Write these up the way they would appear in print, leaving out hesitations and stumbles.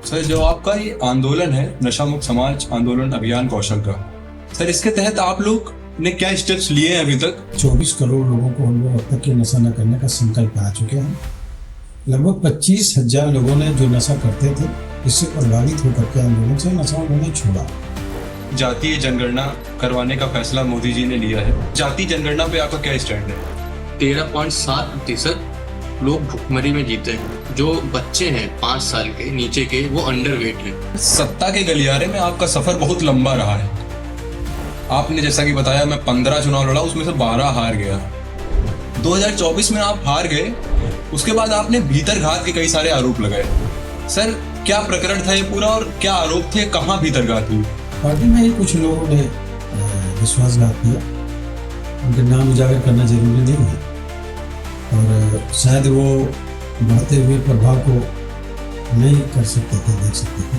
Sir, जो आपका ये आंदोलन है नशा मुक्त समाज आंदोलन अभियान कौशल का, सर इसके तहत आप लोग ने क्या स्टेप्स लिए हैं अभी तक? 24 करोड़ लोगों को हम लोग अब तक के नशा न करने का संकल्प आ चुके हैं। लगभग 25,000 लोगों ने जो नशा करते थे इससे प्रभावित होकर के आंदोलन से नशा उन्होंने छोड़ा। जातीय जनगणना करवाने का फैसला मोदी जी ने लिया है। जातीय जनगणना पे आपका क्या स्टैंड है? 13.7% लोग भुखमरी में जीते हैं। जो बच्चे हैं 5 साल के नीचे के वो अंडर वेट हैं। सत्ता के गलियारे में आपका सफर बहुत लंबा रहा है। आपने जैसा कि बताया, मैं 15 चुनाव लड़ा, उसमें से 12 हार गया। 2024 में आप हार गए, उसके बाद आपने भीतर घात के कई सारे आरोप लगाए। सर, क्या प्रकरण था ये पूरा और क्या आरोप थे? कहाँ भीतर घात हुई? पार्टी में ही कुछ लोगों ने विश्वासघात किया। उनके नाम उजागर करना जरूरी नहीं है और शायद वो बढ़ते हुए प्रभाव को नहीं कर सकते थे, देख सकते थे।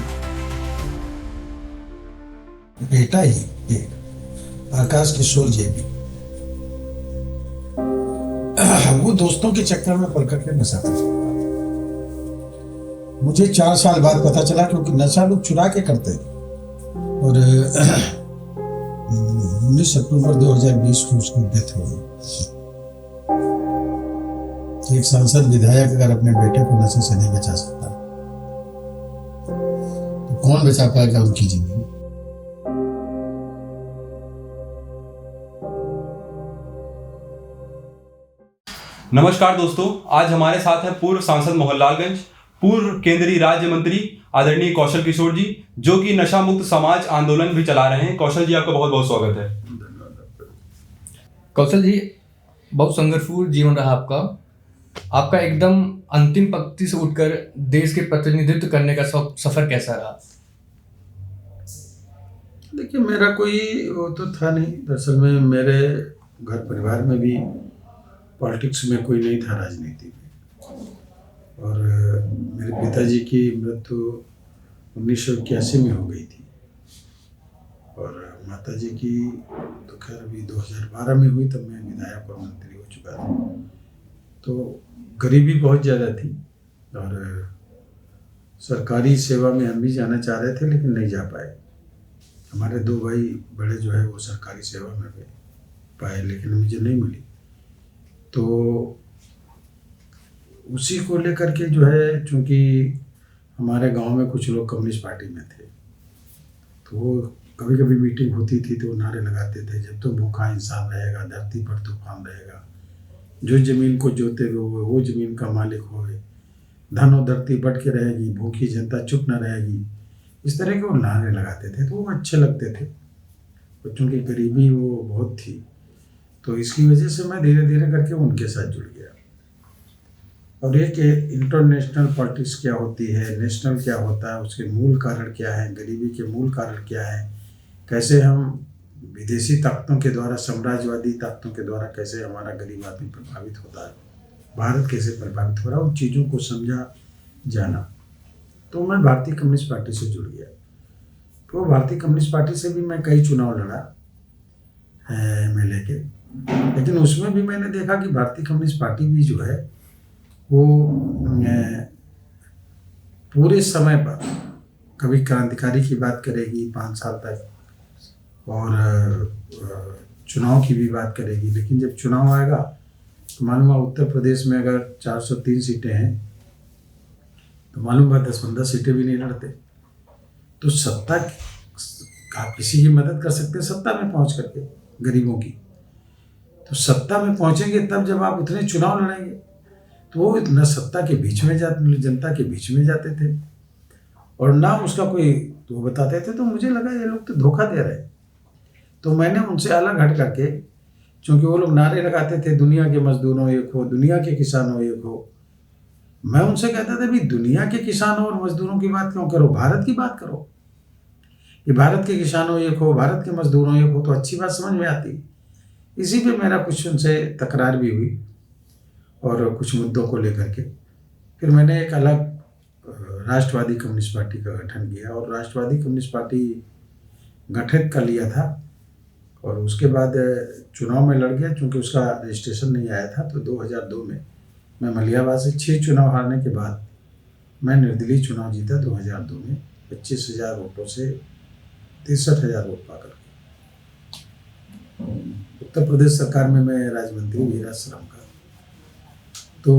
बेटा ही एक आकाश किशोर जी भी वो दोस्तों के चक्कर में पड़ करके नशा करता था। मुझे 4 साल बाद पता चला, क्योंकि नशा लोग चुरा के करते थे। और 19 अक्टूबर 2020 को उसकी डेथ हो गई। एक सांसद विधायक अगर अपने बेटे को नशे से नहीं बचा सकता तो कौन बचा पाएगा उनकी जिंदगी? नमस्कार दोस्तों, आज हमारे साथ हैं पूर्व सांसद मोहनलालगंज, पूर्व केंद्रीय राज्य मंत्री आदरणीय कौशल किशोर जी, जो कि नशा मुक्त समाज आंदोलन भी चला रहे हैं। कौशल जी, आपका बहुत बहुत स्वागत है। कौशल जी, बहुत संघर्षपूर्ण जीवन रहा आपका एकदम अंतिम पंक्ति से उठकर देश के प्रतिनिधित्व करने का सफर कैसा रहा? देखिए, मेरा कोई वो तो था नहीं। दरअसल में मेरे घर परिवार में भी पॉलिटिक्स में कोई नहीं था, राजनीति में। और मेरे पिताजी की मृत्यु 1981 में हो गई थी और माताजी की तो खैर अभी 2012 में हुई, तब मैं विधायक और मंत्री हो चुका था। तो गरीबी बहुत ज़्यादा थी और सरकारी सेवा में हम भी जाना चाह रहे थे, लेकिन नहीं जा पाए। हमारे 2 भाई बड़े जो है वो सरकारी सेवा में पाए, लेकिन मुझे नहीं मिली। तो उसी को लेकर के जो है, चूँकि हमारे गांव में कुछ लोग कम्युनिस्ट पार्टी में थे, तो वो कभी कभी मीटिंग होती थी तो वो नारे लगाते थे, जब तो भूखा इंसान रहेगा धरती पर तूफान रहेगा, जो ज़मीन को जोते हुए वो ज़मीन का मालिक होवे, धन और धरती बट के रहेगी, भूखी जनता चुप न रहेगी। इस तरह के वो नारे लगाते थे, तो वो अच्छे लगते थे। और चूँकि गरीबी वो बहुत थी, तो इसकी वजह से मैं धीरे धीरे करके उनके साथ जुड़ गया। और ये कि इंटरनेशनल पॉलिटिक्स क्या होती है, नेशनल क्या होता है, उसके मूल कारण क्या है, गरीबी के मूल कारण क्या है, कैसे हम विदेशी ताकतों के द्वारा, साम्राज्यवादी ताकतों के द्वारा कैसे हमारा गरीब आदमी प्रभावित होता है, भारत कैसे प्रभावित हो रहा है, उन चीज़ों को समझा जाना। तो मैं भारतीय कम्युनिस्ट पार्टी से जुड़ गया। तो भारतीय कम्युनिस्ट पार्टी से भी मैं कई चुनाव लड़ा MLA के, लेकिन उसमें भी मैंने देखा कि भारतीय कम्युनिस्ट पार्टी भी जो है वो पूरे समय पर कभी क्रांतिकारी की बात करेगी 5 साल तक, और चुनाव की भी बात करेगी, लेकिन जब चुनाव आएगा तो मालूम हुआ उत्तर प्रदेश में अगर 403 सीटें हैं तो मालूम हुआ 10-15 सीटें भी नहीं लड़ते। तो सत्ता, आप किसी की मदद कर सकते हैं सत्ता में पहुंच करके, गरीबों की। तो सत्ता में पहुंचेंगे तब जब आप उतने चुनाव लड़ेंगे। तो वो न सत्ता के बीच में जनता के बीच में जाते थे और ना उसका कोई तो बताते थे। तो मुझे लगा ये लोग तो धोखा दे रहे हैं। तो मैंने उनसे अलग हट करके, चूँकि वो लोग नारे लगाते थे दुनिया के मजदूरों एक हो, दुनिया के किसानों एक हो, मैं उनसे कहता था भी दुनिया के किसानों और मजदूरों की बात क्यों करो, भारत की बात करो। कि भारत के किसानों एक हो, भारत के मजदूरों एक हो, तो अच्छी बात समझ में आती। इसी पे मेरा कुछ उनसे तकरार भी हुई और कुछ मुद्दों को लेकर के फिर मैंने एक अलग राष्ट्रवादी कम्युनिस्ट पार्टी का गठन किया और राष्ट्रवादी कम्युनिस्ट पार्टी गठित कर लिया था। और उसके बाद चुनाव में लड़ गया, चूँकि उसका रजिस्ट्रेशन नहीं आया था। तो 2002 में मैं मलियाबाद से 6 चुनाव हारने के बाद मैं निर्दलीय चुनाव जीता 2002 में 25,000 वोटों से 63,000 वोट पाकर। उत्तर प्रदेश सरकार में मैं राज्य मंत्री भी रहा श्रम का। तो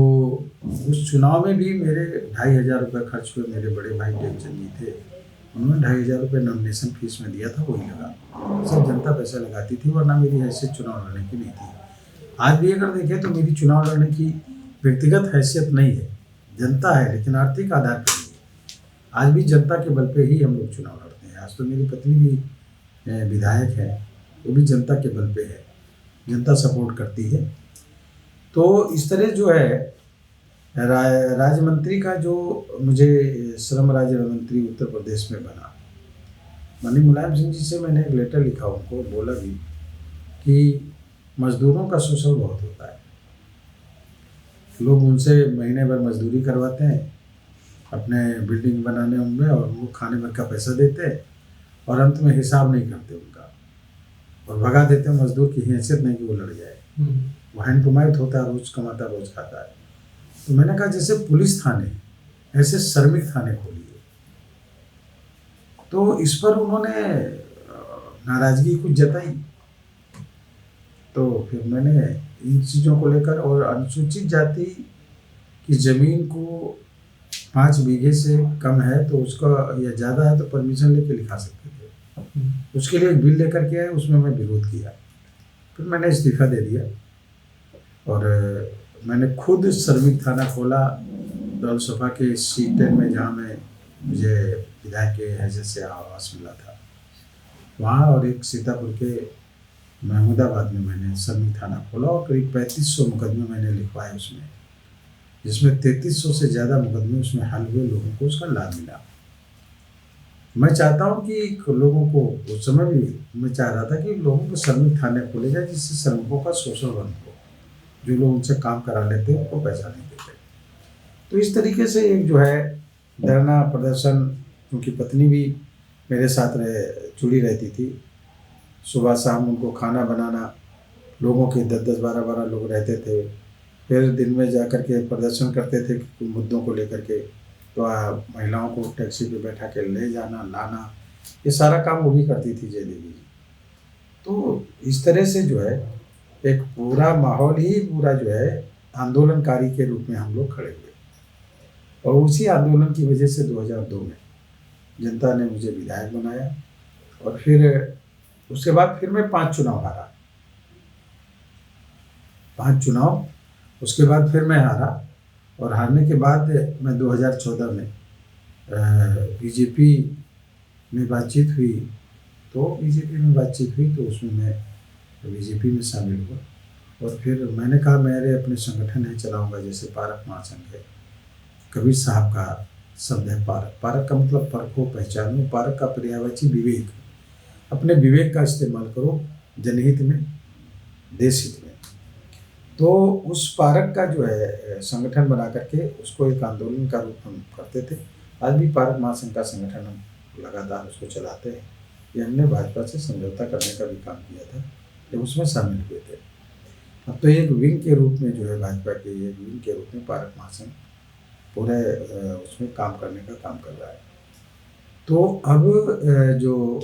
उस चुनाव में भी मेरे 2,500 रुपये खर्च हुए। मेरे बड़े भाई टेकचंद जी थे, उन्होंने 2,500 रुपये नॉमिनेशन फीस में दिया था, वही लगा। सब जनता पैसा लगाती थी, वरना मेरी हैसियत चुनाव लड़ने की नहीं थी। आज भी अगर देखें तो मेरी चुनाव लड़ने की व्यक्तिगत हैसियत नहीं है, जनता है, लेकिन आर्थिक आधार पर नहीं है। आज भी जनता के बल पे ही हम लोग चुनाव लड़ते हैं। आज तो मेरी पत्नी भी विधायक है, वो भी जनता के बल पे है, जनता सपोर्ट करती है। तो इस तरह जो है राज्य मंत्री का जो मुझे श्रम राज्य मंत्री उत्तर प्रदेश में बना, माननीय मुलायम सिंह जी से मैंने एक लेटर लिखा, उनको बोला भी कि मजदूरों का शोषण बहुत होता है। लोग उनसे महीने भर मजदूरी करवाते हैं अपने बिल्डिंग बनाने उनमें, और वो खाने में का पैसा देते हैं और अंत में हिसाब नहीं करते उनका, और भगा देते हैं। मजदूर की हैसियत नहीं कि वो लड़ जाए, वो हैंड टू माउथ होता है, रोज कमाता रोज खाता है। तो मैंने कहा जैसे पुलिस थाने ऐसे श्रमिक थाने खोलिए। तो इस पर उन्होंने नाराजगी कुछ जताई। तो फिर मैंने इन चीज़ों को लेकर, और अनुसूचित जाति की ज़मीन को 5 बीघे से कम है तो उसका, या ज़्यादा है तो परमिशन लेके लिखा सकते थे। उसके लिए एक बिल लेकर के आए, उसमें मैं विरोध किया। फिर मैंने इस्तीफा दे दिया और मैंने खुद श्रमिक थाना खोला दौलसफा के C10 में, जहाँ मैं मुझे विधायक के हैसियत से आवास मिला था वहाँ, और एक सीतापुर के महमूदाबाद में मैंने श्रमिक थाना खोला, और करीब 3500 मुकदमे मैंने लिखवाए उसमें, जिसमें 3300 से ज़्यादा मुकदमे उसमें हल हुए, लोगों को उसका लाभ मिला। मैं चाहता हूँ कि लोगों को, उस समय भी मैं चाह रहा था कि लोगों को श्रमिक थाने खोले जाए, जिससे श्रमिकों का शोषण बंद हो। जो लोग उनसे काम करा लेते हैं उनको पैसा नहीं देते। तो इस तरीके से एक जो है धरना प्रदर्शन, उनकी पत्नी भी मेरे साथ जुड़ी रहती थी। सुबह शाम उनको खाना बनाना, लोगों के 10-10, 12-12 लोग रहते थे। फिर दिन में जा कर के प्रदर्शन करते थे मुद्दों को लेकर के, तो महिलाओं को टैक्सी पे बैठा के ले जाना लाना, ये सारा काम वो भी करती थी जय देवी जी। तो इस तरह से जो है एक पूरा माहौल ही पूरा जो है आंदोलनकारी के रूप में हम लोग खड़े हुए, और उसी आंदोलन की वजह से 2002 में जनता ने मुझे विधायक बनाया। और फिर उसके बाद फिर मैं 5 चुनाव हारा, 5 चुनाव उसके बाद फिर मैं हारा। और हारने के बाद मैं 2014 में बीजेपी में बातचीत हुई, तो उसमें मैं बीजेपी में शामिल हुआ। और फिर मैंने कहा मेरे अपने संगठन है चलाऊंगा, जैसे पारक महासंघ है। कबीर साहब का शब्द है पारक, पारक का मतलब परखो पहचानो, पारक का पर्यायवाची विवेक। अपने विवेक का इस्तेमाल करो जनहित में, देश हित में। तो उस पारक का जो है संगठन बना करके उसको एक आंदोलन का रूप हम करते थे। आज भी पारक महासंघ का संगठन हम लगातार उसको चलाते हैं। ये हमने भाजपा से समझौता करने का भी काम किया था जब उसमें शामिल हुए थे। अब तो एक विंग के रूप में जो है भाजपा के एक विंग के रूप में पारक महासंघ पूरे उसमें काम करने का काम कर रहा है। तो अब जो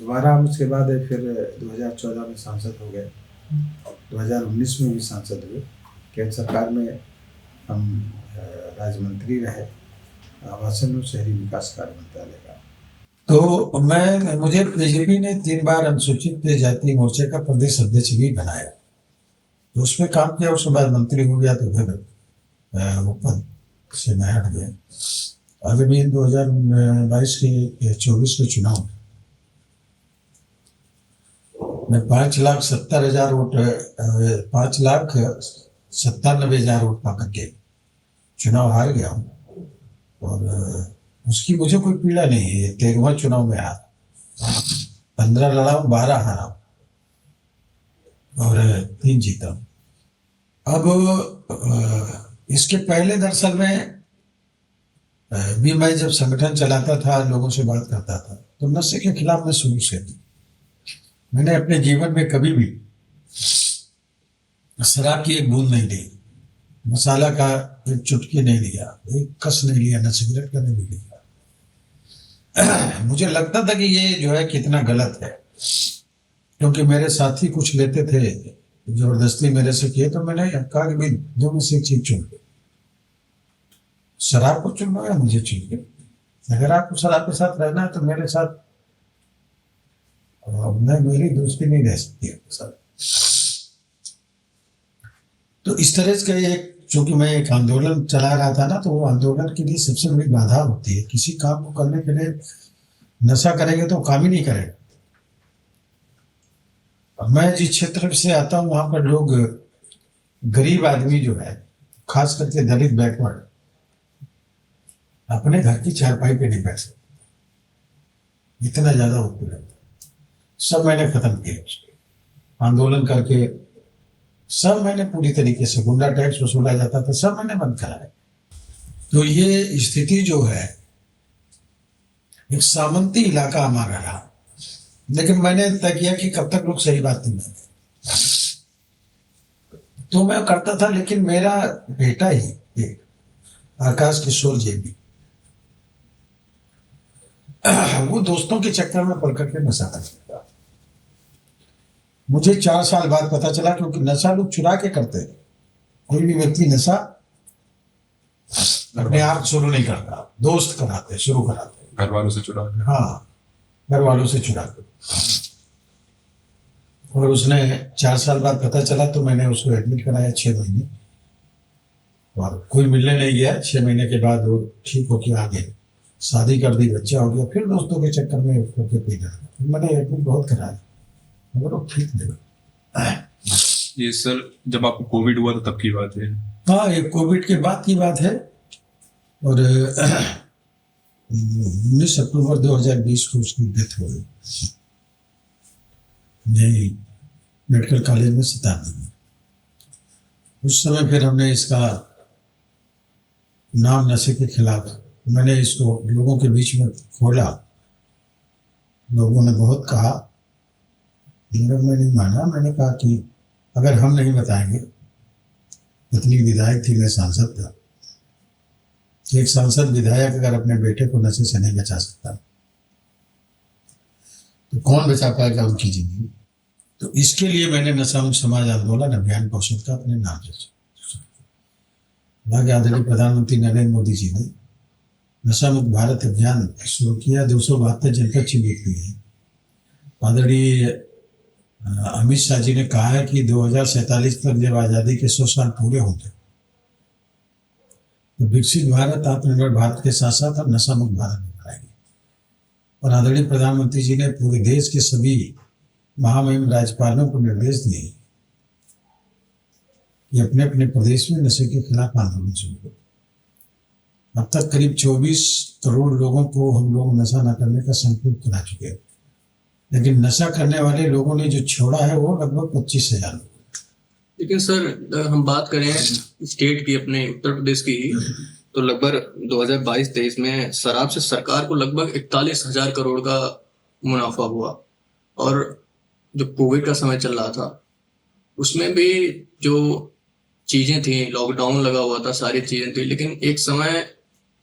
दोबारा हम उसके बाद फिर 2014 में सांसद हो गए, 2019 में भी सांसद हुए। केंद्र सरकार में हम राज्य मंत्री रहे, आवासन और शहरी विकास कार्य मंत्रालय का। तो मुझे बीजेपी ने 3 बार अनुसूचित जाति मोर्चे का प्रदेश अध्यक्ष भी बनाया, तो उसमें काम किया। उसके बाद मंत्री हो गया, तो फिर वो पद से मैं हट गया। अभी भी 2022 के 24 के चुनाव में 5,70,000 वोट, 5,97,000 वोट पा करके चुनाव हार गया हूँ। और उसकी मुझे कोई पीड़ा नहीं है। 13वां चुनाव में हारा, 15 लड़ा हूँ, 12 हारा और 3 जीता। अब इसके पहले दरअसल में भी मैं जब संगठन चलाता था, लोगों से बात करता था, तो नशे के खिलाफ मैं शुरू से मैंने अपने जीवन में कभी भी शराब की एक बूंद नहीं ली। मसाला का एक चुटकी नहीं लिया, एक कस नहीं लिया, न सिगरेट का नहीं लिया। मुझे लगता था कि ये जो है कितना गलत है, क्योंकि मेरे साथी कुछ लेते थे, जबरदस्ती मेरे से किए, तो मैंने कहा कि भाई दो में से एक चीज चुन लो, शराब को चुन लो या मुझे चुन लो। अगर आपको शराब के साथ रहना है तो मेरे साथ मेरी दोस्ती नहीं रह सकती आपके साथ। तो इस तरह से एक, चूंकि मैं एक आंदोलन चला रहा था ना, तो वो आंदोलन के लिए सबसे बड़ी बाधा होती है। किसी काम को करने के लिए नशा करेंगे तो काम ही नहीं करेगा। मैं जिस क्षेत्र से आता हूँ वहां पर लोग, गरीब आदमी जो है, खास करके दलित बैकवर्ड, अपने घर की चारपाई पे नहीं बैठ सकते, इतना ज्यादा उत्पीड़न। सब मैंने खत्म किया उसके आंदोलन करके, सब मैंने पूरी तरीके से, गुंडा टैक्स वसूला जाता था, सब मैंने बंद कराया। तो ये स्थिति जो है, एक सामंती इलाका हमारा रहा, लेकिन मैंने तय किया कि कब तक लोग सही बात नहीं मानते, तो मैं करता था। लेकिन मेरा बेटा ही एक आकाश किशोर जी भी, वो दोस्तों के चक्कर में पड़ करके नशा करता था। मुझे 4 साल बाद पता चला, क्योंकि नशा लोग चुरा के करते थे। कोई भी व्यक्ति नशा अपने आप शुरू नहीं करता, दोस्त कराते, शुरू कराते, घर वालों से चुरा के। हाँ, घर वालों से चुरा के। और उसने 4 साल बाद पता चला, तो मैंने उसको एडमिट कराया 6 महीने, और कोई मिलने नहीं गया। 6 महीने के बाद वो ठीक होके आ गए, शादी कर दी, बच्चा हो गया। फिर दोस्तों के चक्कर में उसको के पी गया, मैंने एडमिट बहुत कराया, मगर वो ठीक नहीं हुआ। ये सर जब आपको कोविड हुआ तो तब की बात है? हाँ, ये कोविड के बाद की बात है। और 19 अक्टूबर 2020 को उसकी डेथ हो गई, यही मेडिकल कॉलेज में शताब्दी में। उस समय फिर हमने इसका नाम नशे के खिलाफ, मैंने इसको लोगों के बीच में खोला। लोगों ने बहुत कहा, मगर मैं नहीं माना। मैंने कहा कि अगर हम नहीं बताएंगे, इतनी विधायक थी, मैं सांसद था, एक सांसद विधायक अगर अपने बेटे को नशे से नहीं बचा सकता, तो कौन बचा पाएगा उनकी जिंदगी। तो इसके लिए मैंने नशा मुक्त समाज आंदोलन अभियान परिषद का अपने नाम से आदरणीय प्रधानमंत्री नरेंद्र मोदी जी ने नशा मुक्त भारत अभियान शुरू किया। 272 जनपद चिन्हित किए हैं। आदरणीय अमित शाह जी ने कहा है कि 2047 तक जब आज़ादी के 100 साल पूरे होंगे, तो विकसित भारत, आत्मनिर्भर भारत के साथ साथ अब नशा मुक्त भारत बनाएंगे। और आदरणीय प्रधानमंत्री जी ने पूरे देश के सभी महामहिम राज्यपालों को निर्देश दिए कि अपने अपने प्रदेश में नशे के खिलाफ आंदोलन शुरू करो। अब तक करीब 24 करोड़ लोगों को हम लोग नशा न करने का संकल्प करा चुके हैं, लेकिन नशा करने वाले लोगों ने जो छोड़ा है वो लगभग 25,000 लोग। लेकिन सर हम बात करें स्टेट की, अपने उत्तर प्रदेश की, तो लगभग 2022-23 में शराब से सरकार को लगभग 41,000 करोड़ का मुनाफा हुआ। और जो कोविड का समय चल रहा था उसमें भी जो चीजें थी, लॉकडाउन लगा हुआ था, सारी चीजें थी, लेकिन एक समय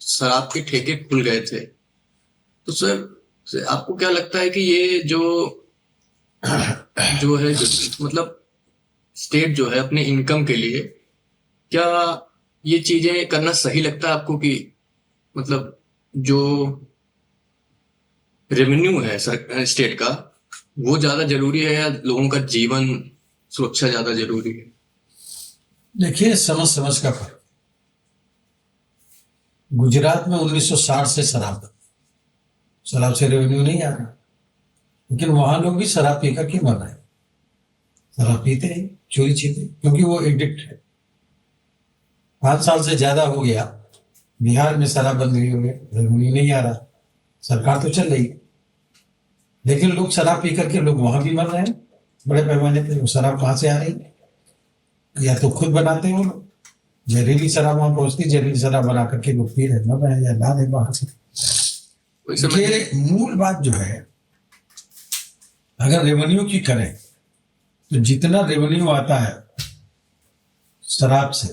शराब के ठेके खुल गए थे। तो सर आपको क्या लगता है कि ये जो है मतलब स्टेट जो है अपने इनकम के लिए, क्या ये चीजें करना सही लगता है आपको कि मतलब जो रेवेन्यू है स्टेट का वो ज्यादा जरूरी है या लोगों का जीवन सुरक्षा ज्यादा जरूरी है? देखिए, समझ का फर्क। गुजरात में 1960 से शराब से रेवेन्यू नहीं आ रहा, लेकिन वहां लोग भी शराब पीकर के मर रहे हैं। शराब पीते हैं, चोरी छीते, क्योंकि वो एडिक्ट है। 5 साल से ज्यादा हो गया, बिहार में शराब बंद हुई हुई, रेवेन्यू नहीं आ रहा, सरकार तो चल रही है, लेकिन लोग शराब पी करके लोग वहां भी मर रहे हैं बड़े पैमाने पे। वो शराब कहाँ से आ रही है? या तो खुद बनाते हैं वो लोग, जहरीली शराब वहां पहुंचती, जहरीली शराब बना करके लोग पी रहे, मर रहे हैं, या ला रहे बाहर से। ये मूल बात जो है, अगर रेवेन्यू की करें तो जितना रेवेन्यू आता है शराब से,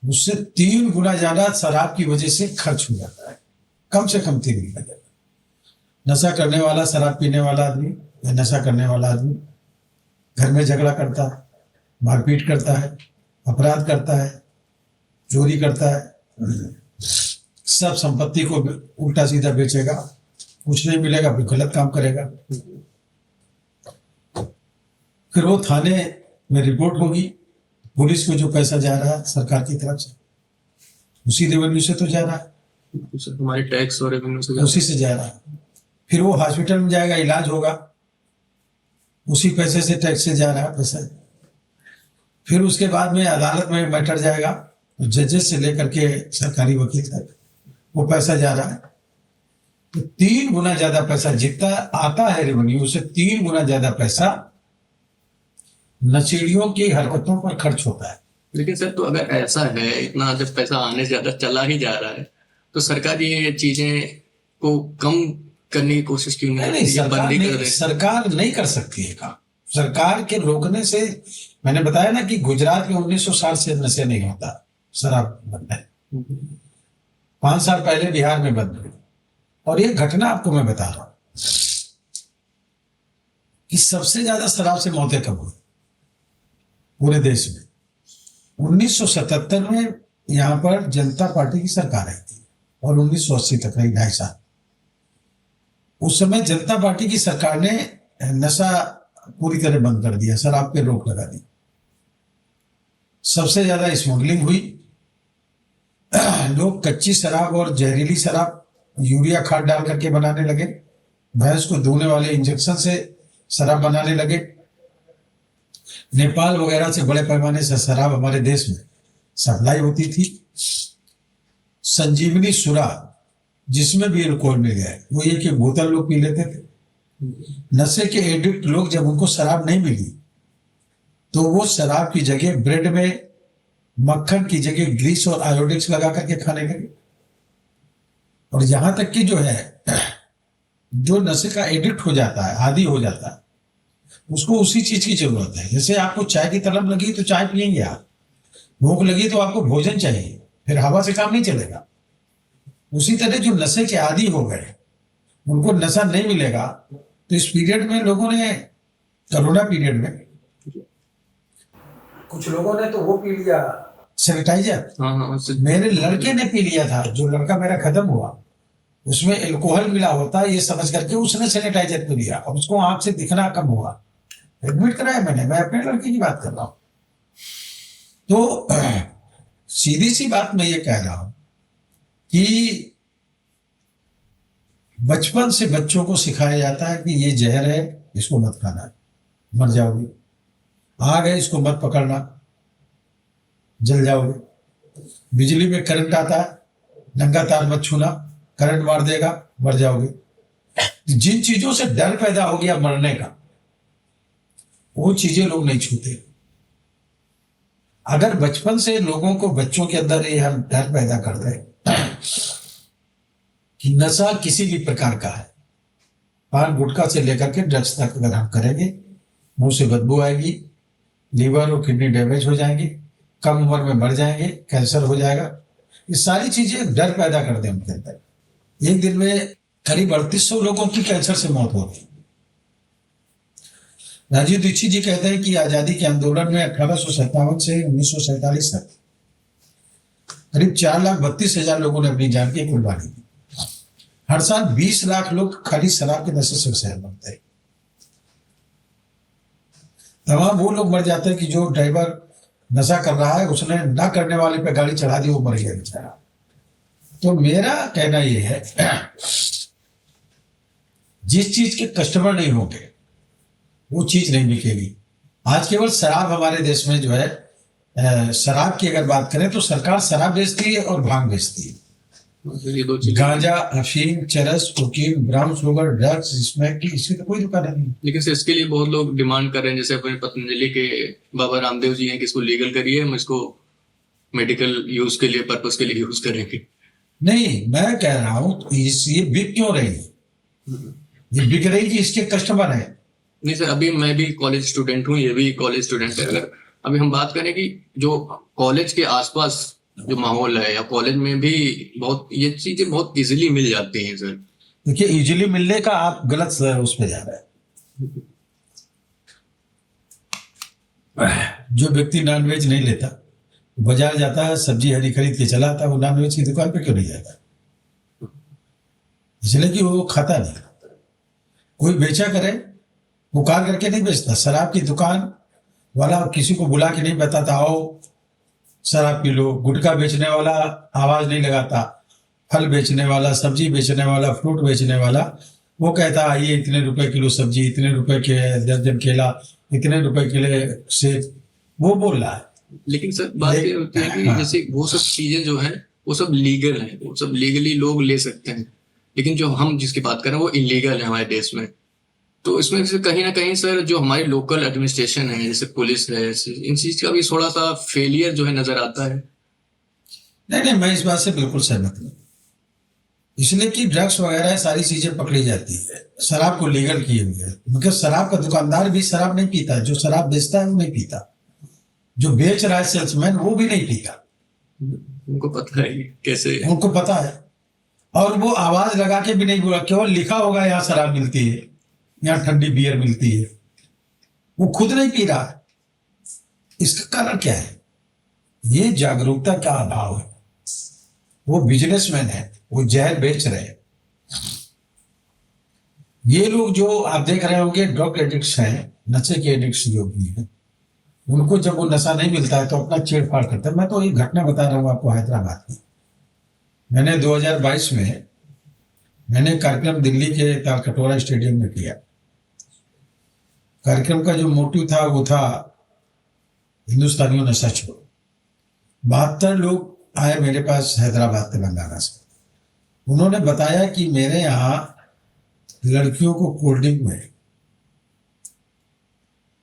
उससे 3 गुना ज्यादा शराब की वजह से खर्च हो जाता है, कम से कम 3 गुना ज्यादा। नशा करने वाला, शराब पीने वाला आदमी या नशा करने वाला आदमी घर में झगड़ा करता है, मारपीट करता है, अपराध करता है, चोरी करता है, सब संपत्ति को उल्टा सीधा बेचेगा, कुछ नहीं मिलेगा, फिर गलत काम करेगा। फिर वो थाने में रिपोर्ट होगी, पुलिस को जो पैसा जा रहा है सरकार की तरफ से, उसी रेवेन्यू से तो जा रहा है, हमारे टैक्स और रेवेन्यू से उसी से जा रहा है। फिर वो हॉस्पिटल में जाएगा, इलाज होगा, उसी पैसे से, टैक्स से जा रहा है पैसा। फिर उसके बाद में अदालत में मैटर जाएगा, तो जजेस से लेकर के सरकारी वकील तक वो पैसा जा रहा है। तो 3 गुना ज्यादा पैसा जितना आता है रेवेन्यू से, 3 गुना ज्यादा पैसा नशेड़ियों की हरकतों पर खर्च होता है। लेकिन सर, तो अगर ऐसा है, इतना जब पैसा आने से ज्यादा चला ही जा रहा है, तो सरकार ये चीजें को कम करने की कोशिश क्यों नहीं नहीं, करती? बंदी कर रहे हैं। सरकार नहीं कर सकती है काम। सरकार के रोकने से, मैंने बताया ना कि गुजरात में 1960 से नशे नहीं होता, शराब बंद है। 5 साल पहले बिहार में बंद हुई। और ये घटना आपको मैं बता रहा हूं कि सबसे ज्यादा शराब से मौतें कब हुई पूरे देश में। 1977 में यहां पर जनता पार्टी की सरकार आई थी और 1980 तक रही, 2.5 साल। उस समय जनता पार्टी की सरकार ने नशा पूरी तरह बंद कर दिया, शराब पे रोक लगा दी। सबसे ज्यादा स्मगलिंग हुई, लोग कच्ची शराब और जहरीली शराब यूरिया खाद डाल करके बनाने लगे, भैंस को धोने वाले इंजेक्शन से शराब बनाने लगे। नेपाल वगैरह से बड़े पैमाने से शराब हमारे देश में सप्लाई होती थी। संजीवनी सुरा, जिसमें भी अल्कोहल मिल गया, वो एक बोतल लोग पी लेते थे। नशे के एडिक्ट लोग जब उनको शराब नहीं मिली तो वो शराब की जगह ब्रेड में मक्खन की जगह ग्रीस और आयोडेक्स लगा करके खाने लगे। और यहां तक कि जो है, जो नशे का एडिक्ट हो जाता है, आदी हो जाता है, उसको उसी चीज की जरूरत है। जैसे आपको चाय की तलब लगी तो चाय पियेंगे आप, भूख लगी तो आपको भोजन चाहिए, फिर हवा से काम नहीं चलेगा। उसी तरह जो नशे के आदी हो गए, उनको नशा नहीं मिलेगा। तो इस पीरियड में लोगों ने, कोरोना पीरियड में कुछ लोगों ने तो वो पी लिया सैनिटाइजर। हाँ, मेरे लड़के ने पी लिया था, जो लड़का मेरा खत्म हुआ, उसमें अल्कोहल मिला होता है ये समझ करके उसने सैनिटाइजर पी लिया और उसको आंख से दिखना कम हुआ, एडमिट कराया मैंने, मैं अपने लड़के की बात कर रहा हूं। तो सीधी सी बात मैं ये कह रहा हूं कि बचपन से बच्चों को सिखाया जाता है कि ये जहर है, इसको मत खाना, मर जाओगे। आग है, इसको मत पकड़ना, जल जाओगे। बिजली में करंट आता है, नंगा तार मत छूना, करंट मार देगा, मर जाओगे। जिन चीजों से डर पैदा हो गया मरने का, वो चीजें लोग नहीं छूते। अगर बचपन से लोगों को, बच्चों के अंदर ये हम डर पैदा कर दें कि नशा किसी भी प्रकार का है, पान गुटखा से लेकर के ड्रग्स तक अगर हम करेंगे, मुंह से बदबू आएगी, लीवर और किडनी डैमेज हो जाएंगे, कम उम्र में मर जाएंगे, कैंसर हो जाएगा। ये सारी चीजें डर पैदा कर दें उनके अंदर। एक दिन में करीब 3800 लोगों की कैंसर से मौत हो गई। राजीव दीक्षित जी कहते हैं कि आजादी के आंदोलन में 1857 से 1947 तक करीब 4,32,000 लोगों ने अपनी जान की कुर्बानी दी। हर साल 20 लाख लोग खाली शराब के नशे से शहर बनते हैं। तमाम वो लोग मर जाते हैं कि जो ड्राइवर नशा कर रहा है, उसने ना करने वाले पे गाड़ी चढ़ा दी, वो मर गया बेचारा। तो मेरा कहना ये है, जिस चीज के कस्टमर नहीं होंगे वो चीज नहीं बिकेगी। आज केवल शराब हमारे देश में जो है, शराब की अगर बात करें तो सरकार शराब बेचती है और भांग बेचती है। ये 2 चीजें। गांजा, अफीम, चरस, कोकीन, ब्राउन शुगर, ड्रग्स, इसमें की इसकी तो कोई दुकान नहीं। लेकिन सर, इसके लिए बहुत लोग डिमांड कर रहे हैं, जैसे अपने पतंजलि के बाबा रामदेव जी हैं कि इसको लीगल करिए, हम इसको मेडिकल यूज के लिए, पर्पस के लिए यूज करेंगे। नहीं, मैं कह रहा हूं ये बिक क्यों रही? ये बिक रही कि इसके कस्टमर है। नहीं सर, अभी मैं भी कॉलेज स्टूडेंट हूँ, ये भी कॉलेज स्टूडेंट है। अगर अभी हम बात करें कि जो कॉलेज के आसपास जो माहौल है, या कॉलेज में भी बहुत ये चीजें बहुत इजीली मिल जाती हैं सर। देखिए, इजीली मिलने का आप गलत उस पर जा रहे हैं। जो व्यक्ति नॉनवेज नहीं लेता, बाजार जाता है, सब्जी हरी खरीद के चला आता है, वो नॉनवेज की दुकान पे क्यों नहीं जाता? इसलिए कि वो खाता नहीं। कोई बेचा करे, पुकार करके नहीं बेचता। शराब की दुकान वाला किसी को बुला के नहीं बताता आओ शराब पी लो। गुटखा बेचने वाला आवाज नहीं लगाता। फल बेचने वाला, सब्जी बेचने वाला, फ्रूट बेचने वाला, वो कहता आइए इतने रुपए किलो सब्जी, इतने रुपए के दर्जन केला, इतने रुपए किलो सेब, वो बोल रहा है। लेकिन सर बात ये होती है कि हाँ। जैसे वो सब चीजें जो है वो सब लीगल है, वो सब लीगली लोग ले सकते हैं, लेकिन जो हम जिसकी बात कर रहे हैं वो इलीगल है हमारे देश में। तो इसमें से कहीं ना कहीं सर जो हमारी लोकल एडमिनिस्ट्रेशन है, जैसे पुलिस है, इन चीज का भी थोड़ा सा फेलियर जो है नजर आता है। नहीं नहीं, मैं इस बात से बिल्कुल सहमत हूँ। इसलिए कि ड्रग्स वगैरह सारी चीजें पकड़ी जाती है, शराब को लीगल किए हुए है। क्योंकि शराब का दुकानदार भी शराब नहीं पीता, जो शराब बेचता है वो नहीं पीता, जो बेच रहा है सेल्समैन वो भी नहीं पीता। उनको पता है कि कैसे। उनको पता है, और वो आवाज लगा के भी नहीं बोला, केवल लिखा होगा यहाँ शराब मिलती है, यहाँ ठंडी बियर मिलती है, वो खुद नहीं पी रहा है। इसका कारण क्या है? ये जागरूकता का अभाव है। वो बिजनेसमैन है, वो जहर बेच रहे हैं। ये लोग जो आप देख रहे होंगे ड्रग एडिक्ट्स हैं, नशे के एडिक्ट्स जो भी हैं, उनको जब वो नशा नहीं मिलता है तो अपना छेड़फाड़ करते हैं। मैं तो एक घटना बता रहा हूँ आपको हैदराबाद की। मैंने 2022 में मैंने कार्यक्रम दिल्ली के तालकटोरा स्टेडियम में किया। कार्यक्रम का जो मोटिव था वो था हिंदुस्तानियों नशा छोड़ो। 72 लोग आए मेरे पास हैदराबाद तेलंगाना से। उन्होंने बताया कि मेरे यहाँ लड़कियों को कोल्ड ड्रिंक में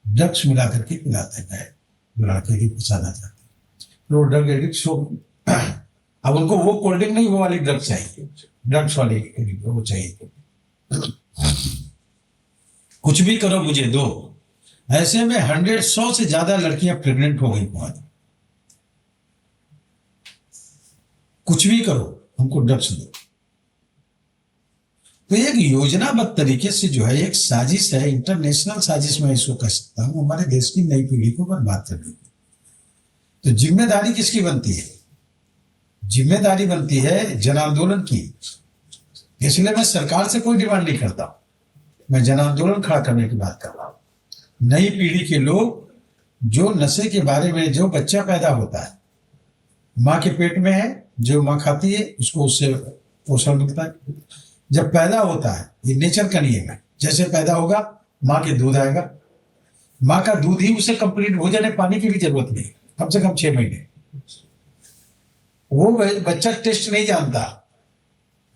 ड्रग्स मिला करके पिलाते हैं, लड़के की फंसाना चाहते हैं। तो ड्रग एडिक्ट हो, अब उनको वो कोल्ड ड्रिंक नहीं, वो वाली ड्रग्स चाहिए, ड्रग्स वाली वो चाहिए। कुछ भी करो मुझे दो। ऐसे में 100 से ज्यादा लड़कियां प्रेग्नेंट हो गई वहां। कुछ भी करो, हमको ड्रग्स दो। तो एक योजनाबद्ध तरीके से जो है एक साजिश है, इंटरनेशनल साजिश में इसको कह सकता हूं, हमारे देश की नई पीढ़ी को बर्बाद करने की। तो जिम्मेदारी किसकी बनती है? जिम्मेदारी बनती है जन आंदोलन की। इसलिए मैं सरकार से कोई डिमांड नहीं करता, मैं जन आंदोलन खड़ा करने की बात कर रहा हूं। नई पीढ़ी के लोग जो नशे के बारे में, जो बच्चा पैदा होता है माँ के पेट में है, जो माँ खाती है उसको उससे पोषण मिलता है। जब पैदा होता है, ये नेचर का नियम है, जैसे पैदा होगा माँ के दूध आएगा, माँ का दूध ही उसे कंप्लीट भोजन है, पानी की भी जरूरत नहीं, कम से कम 6 महीने। वो बच्चा टेस्ट नहीं जानता,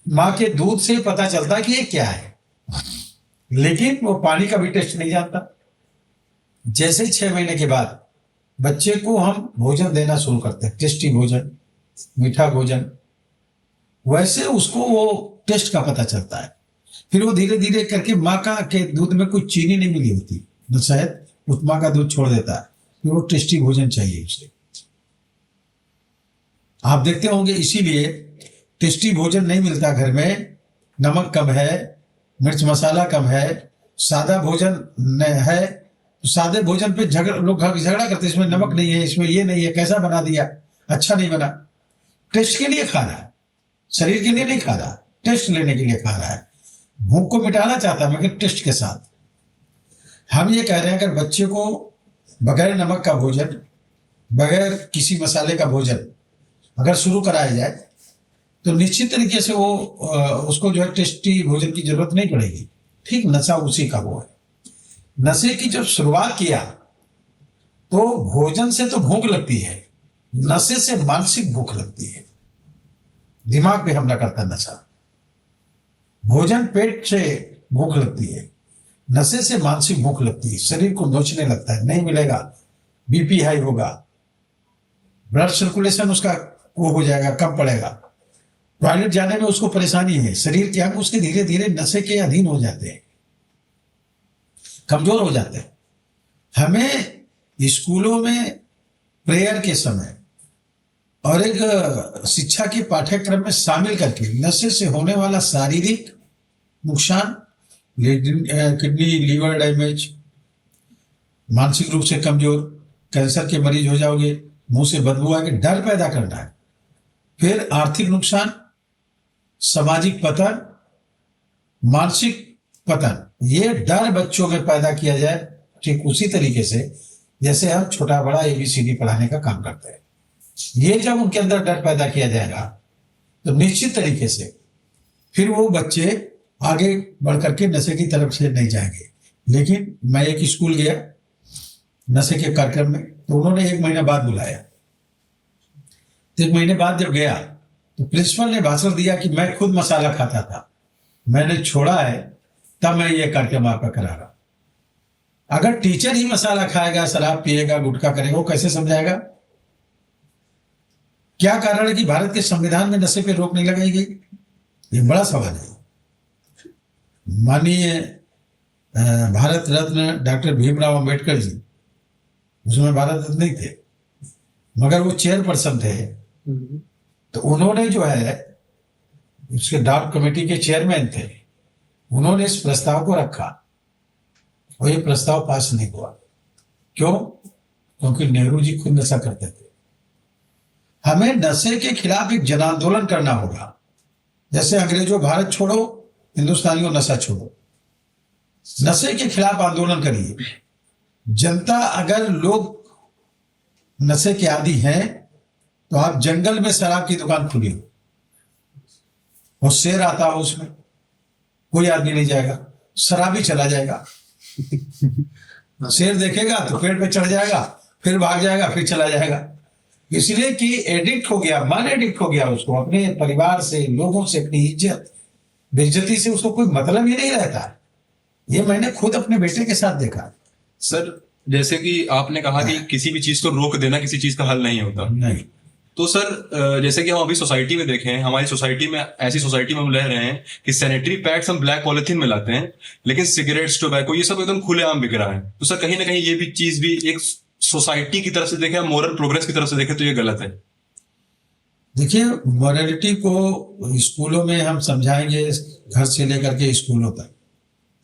माँ के दूध से पता चलता कि ये क्या है, लेकिन वो पानी का भी टेस्ट नहीं जानता। जैसे ही 6 महीने के बाद बच्चे को हम भोजन देना शुरू करते हैं, टेस्टी भोजन, मीठा भोजन, वैसे उसको वो टेस्ट का पता चलता है। फिर वो धीरे धीरे करके माँ का के दूध में कोई चीनी नहीं मिली होती, न शायद उस माँ का दूध छोड़ देता है, फिर वो टेस्टी भोजन चाहिए उसे। आप देखते होंगे इसीलिए टेस्टी भोजन नहीं मिलता घर में, नमक कम है, मिर्च मसाला कम है, सादा भोजन है, तो सादे भोजन पे लोग झगड़ा करते, इसमें नमक नहीं है, इसमें ये नहीं है, कैसा बना दिया, अच्छा नहीं बना। टेस्ट के लिए खा रहा है, शरीर के लिए नहीं खा रहा, टेस्ट लेने के लिए खा रहा है। भूख को मिटाना चाहता है मगर टेस्ट के साथ। हम ये कह रहे हैं अगर बच्चे को बगैर नमक का भोजन, बगैर किसी मसाले का भोजन अगर शुरू कराया जाए तो निश्चित तरीके से वो उसको जो है टेस्टी भोजन की जरूरत नहीं पड़ेगी। ठीक नशा उसी का वो है। नशे की जब शुरुआत किया तो भोजन से तो भूख लगती है, नशे से मानसिक भूख लगती है, दिमाग पे हमला करता है नशा। भोजन पेट से भूख लगती है, नशे से मानसिक भूख लगती है, शरीर को नोचने लगता है, नहीं मिलेगा बीपी हाई होगा, ब्लड सर्कुलेशन उसका वो हो जाएगा, कम पड़ेगा, टॉयलेट जाने में उसको परेशानी है, शरीर के अंग उसके धीरे धीरे नशे के अधीन हो जाते हैं, कमजोर हो जाते हैं। हमें स्कूलों में प्रेयर के समय और एक शिक्षा के पाठ्यक्रम में शामिल करके नशे से होने वाला शारीरिक नुकसान, किडनी लीवर डैमेज, मानसिक रूप से कमजोर, कैंसर के मरीज हो जाओगे, मुंह से बदबू आएगी, डर पैदा करना है। फिर आर्थिक नुकसान, सामाजिक पतन, मानसिक पतन, ये डर बच्चों में पैदा किया जाए, ठीक उसी तरीके से जैसे हम छोटा बड़ा ABCD पढ़ाने का काम करते हैं। ये जब उनके अंदर डर पैदा किया जाएगा तो निश्चित तरीके से फिर वो बच्चे आगे बढ़ करके नशे की तरफ से नहीं जाएंगे। लेकिन मैं एक स्कूल गया नशे के कार्यक्रम में, तो उन्होंने 1 महीना बाद बुलाया। 1 महीने बाद जब गया तो प्रिंसिपल ने भाषण दिया कि मैं खुद मसाला खाता था, मैंने छोड़ा है, तब मैं ये कार्यक्रम आपका करा रहा। अगर टीचर ही मसाला खाएगा, शराब पिएगा, गुटखा करेगा, वो कैसे समझाएगा? क्या कारण है कि भारत के संविधान में नशे पे रोक नहीं लगाई गई? ये बड़ा सवाल है। माननीय भारत रत्न डॉक्टर भीमराव अंबेडकर जी, उसमें भारत रत्न नहीं थे मगर वो चेयरपर्सन थे, तो उन्होंने जो है उसके ड्राफ्ट कमेटी के चेयरमैन थे, उन्होंने इस प्रस्ताव को रखा और ये प्रस्ताव पास नहीं हुआ। क्यों? क्योंकि नेहरू जी खुद नशा करते थे। हमें नशे के खिलाफ एक जन आंदोलन करना होगा। जैसे अंग्रेजों भारत छोड़ो, हिंदुस्तानियों नशा छोड़ो, नशे के खिलाफ आंदोलन करिए। जनता, अगर लोग नशे के आदी हैं तो आप जंगल में शराब की दुकान खोलिए और शेर आता हो, उसमें कोई आदमी नहीं जाएगा, शराबी चला जाएगा। शेर देखेगा तो पेड़ पे चढ़ जाएगा, फिर भाग जाएगा, फिर चला जाएगा। इसलिए कि एडिक्ट हो गया, मन एडिक्ट हो गया, उसको अपने परिवार से, लोगों से, अपनी इज्जत बेइज्जती से उसको कोई मतलब ही नहीं रहता। ये मैंने खुद अपने बेटे के साथ देखा। सर, जैसे कि आपने कहा कि किसी भी चीज को रोक देना किसी चीज का हल नहीं होता। नहीं, तो सर जैसे कि हम अभी सोसाइटी में देखें, हमारी सोसाइटी में, ऐसी सोसाइटी में हम रह रहे हैं कि सैनिटरी पैड्स हम ब्लैक पॉलिथीन में लाते हैं, लेकिन सिगरेट्स, टोबैको, ये सब एकदम खुलेआम बिक रहा है। तो सर कहीं ना कहीं ये भी चीज भी एक सोसाइटी की तरफ से देखें, मोरल प्रोग्रेस की तरफ से देखें तो ये गलत है। देखिए, मॉरलिटी को स्कूलों में हम समझाएंगे, घर से लेकर के स्कूलों तक,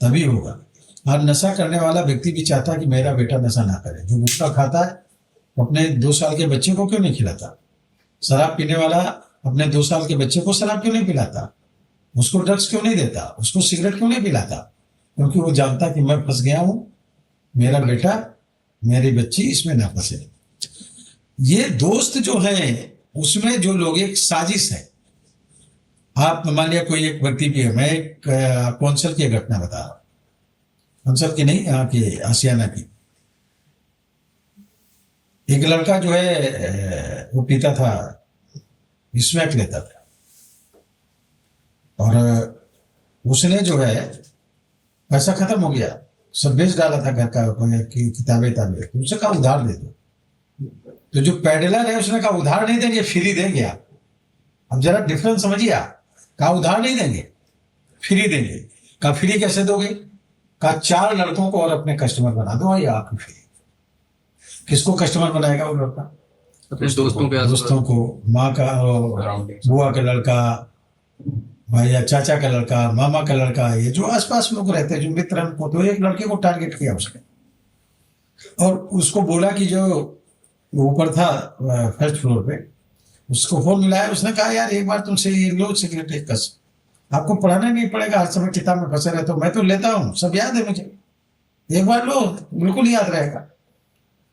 तभी होगा। और नशा करने वाला व्यक्ति भी चाहता है कि मेरा बेटा नशा ना करे। जो गुटखा खाता है अपने 2 साल के बच्चे को क्यों नहीं खिलाता? शराब पीने वाला अपने 2 साल के बच्चे को शराब क्यों नहीं पिलाता? उसको ड्रग्स क्यों नहीं देता? उसको सिगरेट क्यों नहीं पिलाता? क्योंकि वो जानता कि मैं फंस गया हूं, मेरा बेटा, मेरी बच्ची इसमें ना फंसे। ये दोस्त जो है उसमें जो लोग, एक साजिश है। आप मान लिया कोई एक व्यक्ति भी है, मैं एक कौंसल की घटना बता रहा हूं, कौंसल की नहीं, यहाँ की आसियाना की। एक लड़का जो है वो पीता था, स्मैक लेता था, और उसने जो है पैसा खत्म हो गया, सब बेच डाला था घर का, किताबें ताबें। उसने कहा उधार दे दो। तो जो पैडलर है उसने कहा उधार नहीं देंगे, फ्री देंगे आप। अब जरा डिफरेंस समझिए आप। कहा उधार नहीं देंगे, फ्री देंगे। कहा फ्री कैसे दोगे? कहा 4 लड़कों को और अपने कस्टमर बना दो, या आप फ्री। किसको कस्टमर बनाएगा वो लड़का? अपने दोस्तों को, माँ का, बुआ का लड़का, भैया चाचा का लड़का, मामा का लड़का, ये जो आसपास लोग रहते हैं, जो मित्र हैं, तो एक लड़के को टारगेट किया उसने और उसको बोला कि जो ऊपर था फर्स्ट फ्लोर पे, उसको फोन मिलाया। उसने कहा यार एक बार तुमसे ये लो सिगरेट एक कस, आपको पढ़ाना नहीं पड़ेगा, हर समय किताब में फंसे रहते हो, मैं तो लेता हूँ, सब याद है मुझे, एक बार लो, बिल्कुल याद रहेगा।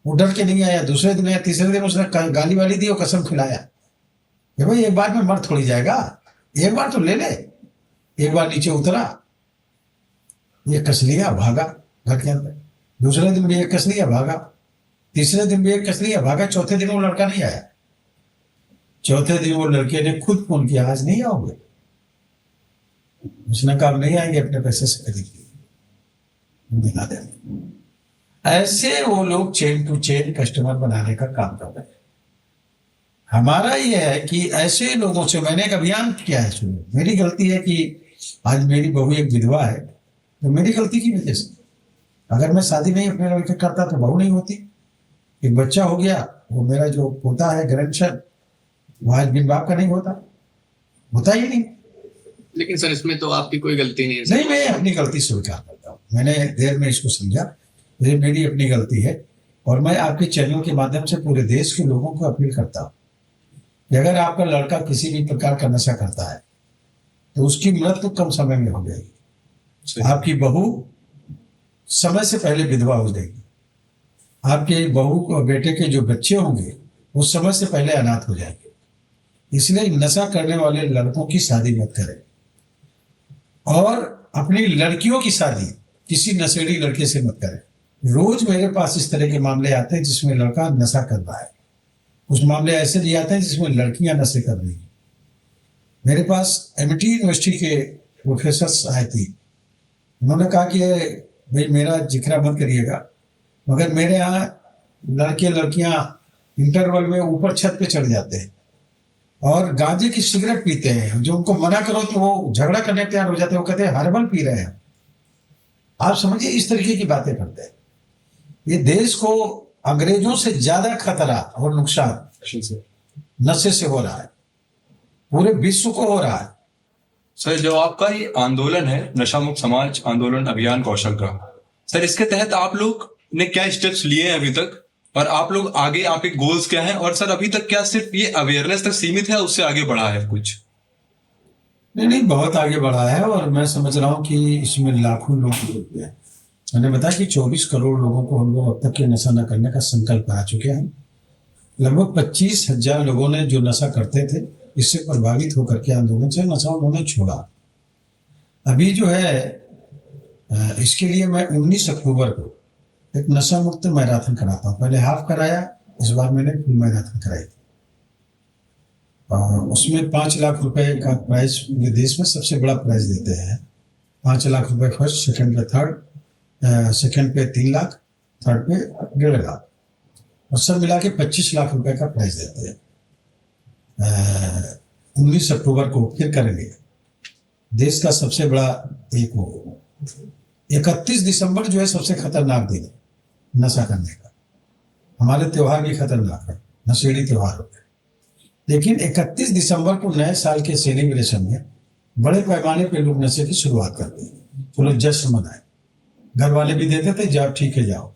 वो डर के नहीं आया। दूसरे दिन या तीसरे दिन उसने गाली वाली दी और कसम खिलाया कि भाई एक बार में मर थोड़ी जाएगा, एक बार तो ले ले। एक बार नीचे उतरा, ये कस लिया, भागा घर के अंदर। दूसरे दिन भी एक कस लिया, भागा। तीसरे दिन भी एक कस लिया, भागा। चौथे दिन वो लड़का नहीं आया। चौथे दिन वो लड़के ने खुद फोन किया, आज नहीं आओगे? उसने कहा नहीं आएंगे, अपने पैसे से खरीद दिला देंगे। ऐसे वो लोग चेन टू चेन कस्टमर बनाने का काम कर रहे हैं। हमारा ये है कि ऐसे लोगों से, मैंने एक अभियान किया है शुरू। मेरी गलती है कि आज मेरी बहू एक विधवा है, तो मेरी गलती की वजह से, अगर मैं शादी नहीं अपने लड़के करता तो बहू नहीं होती। एक बच्चा हो गया, वो मेरा जो पोता है, ग्रैंडसन, वो आज बिन बाप का नहीं होता ही नहीं। लेकिन सर इसमें तो आपकी कोई गलती नहीं है सर। नहीं, मैं अपनी गलती स्वीकार करता हूँ। मैंने देर में इसको समझा, ये मेरी अपनी गलती है। और मैं आपके चैनल के माध्यम से पूरे देश के लोगों को अपील करता हूँ कि अगर आपका लड़का किसी भी प्रकार का नशा करता है तो उसकी मृत्यु कम समय में हो जाएगी। आपकी बहू समय से पहले विधवा हो जाएगी। आपके बहू और बेटे के जो बच्चे होंगे वो समय से पहले अनाथ हो जाएंगे। इसलिए नशा करने वाले लड़कों की शादी मत करें, और अपनी लड़कियों की शादी किसी नशेड़ी लड़के से मत करें। रोज मेरे पास इस तरह के मामले आते हैं जिसमें लड़का नशा कर रहा है, कुछ मामले ऐसे भी आते हैं जिसमें लड़कियां नशे कर रही हैं। मेरे पास एमआईटी यूनिवर्सिटी के प्रोफेसर आए थे, उन्होंने कहा कि भाई मेरा जिक्र मत करिएगा, मगर मेरे यहाँ लड़के लड़कियां इंटरवल में ऊपर छत पे चढ़ जाते हैं और गांजे की सिगरेट पीते हैं। जो उनको मना करो तो वो झगड़ा करने तैयार हो जाते हैं, वो कहते हैं हर्बल पी रहे हैं। आप समझिए इस तरीके की बातें करते हैं। ये देश को अंग्रेजों से ज्यादा खतरा और नुकसान नशे से हो रहा है, पूरे विश्व को हो रहा है। सर जो आपका ये आंदोलन है नशा मुक्त समाज आंदोलन अभियान कौशल का, सर इसके तहत आप लोग ने क्या स्टेप्स लिए हैं अभी तक, और आप लोग आगे आपके गोल्स क्या हैं, और सर अभी तक क्या सिर्फ ये अवेयरनेस तक सीमित है, उससे आगे बढ़ा है कुछ? नहीं, बहुत आगे बढ़ा है, और मैं समझ रहा हूँ कि इसमें लाखों लोग जुड़ गए। मैंने बताया कि 24 करोड़ लोगों को हम लोग अब तक के नशा न करने का संकल्प करा चुके हैं। लगभग 25,000 लोगों ने जो नशा करते थे इससे प्रभावित होकर के आंदोलन से नशा उन्होंने छोड़ा। अभी जो है इसके लिए मैं 19 अक्टूबर को एक नशा मुक्त मैराथन कराता हूँ। पहले हाफ कराया, इस बार मैंने फुल मैराथन कराई थी। उसमें 5 लाख रुपए का प्राइज पूरे देश में सबसे बड़ा प्राइज देते हैं। 5 लाख रुपए फर्स्ट, सेकंड पे थर्ड, सेकंड पे 3 लाख, थर्ड पे 1.5 लाख, और सब मिला के 25 लाख रुपए का प्राइज देते हैं। 19 अक्टूबर को फिर करेंगे। देश का सबसे बड़ा एक हो 31 दिसंबर जो है सबसे खतरनाक दिन है नशा करने का। हमारे त्योहार भी खतरनाक है, नशेड़ी त्योहार हो गए। लेकिन 31 दिसंबर को नए साल के सेलिब्रेशन में बड़े पैमाने पे लोग नशे की शुरुआत करते हैं, तो लोग जश्न मनाए। घर वाले भी देते थे जाओ ठीक है जाओ,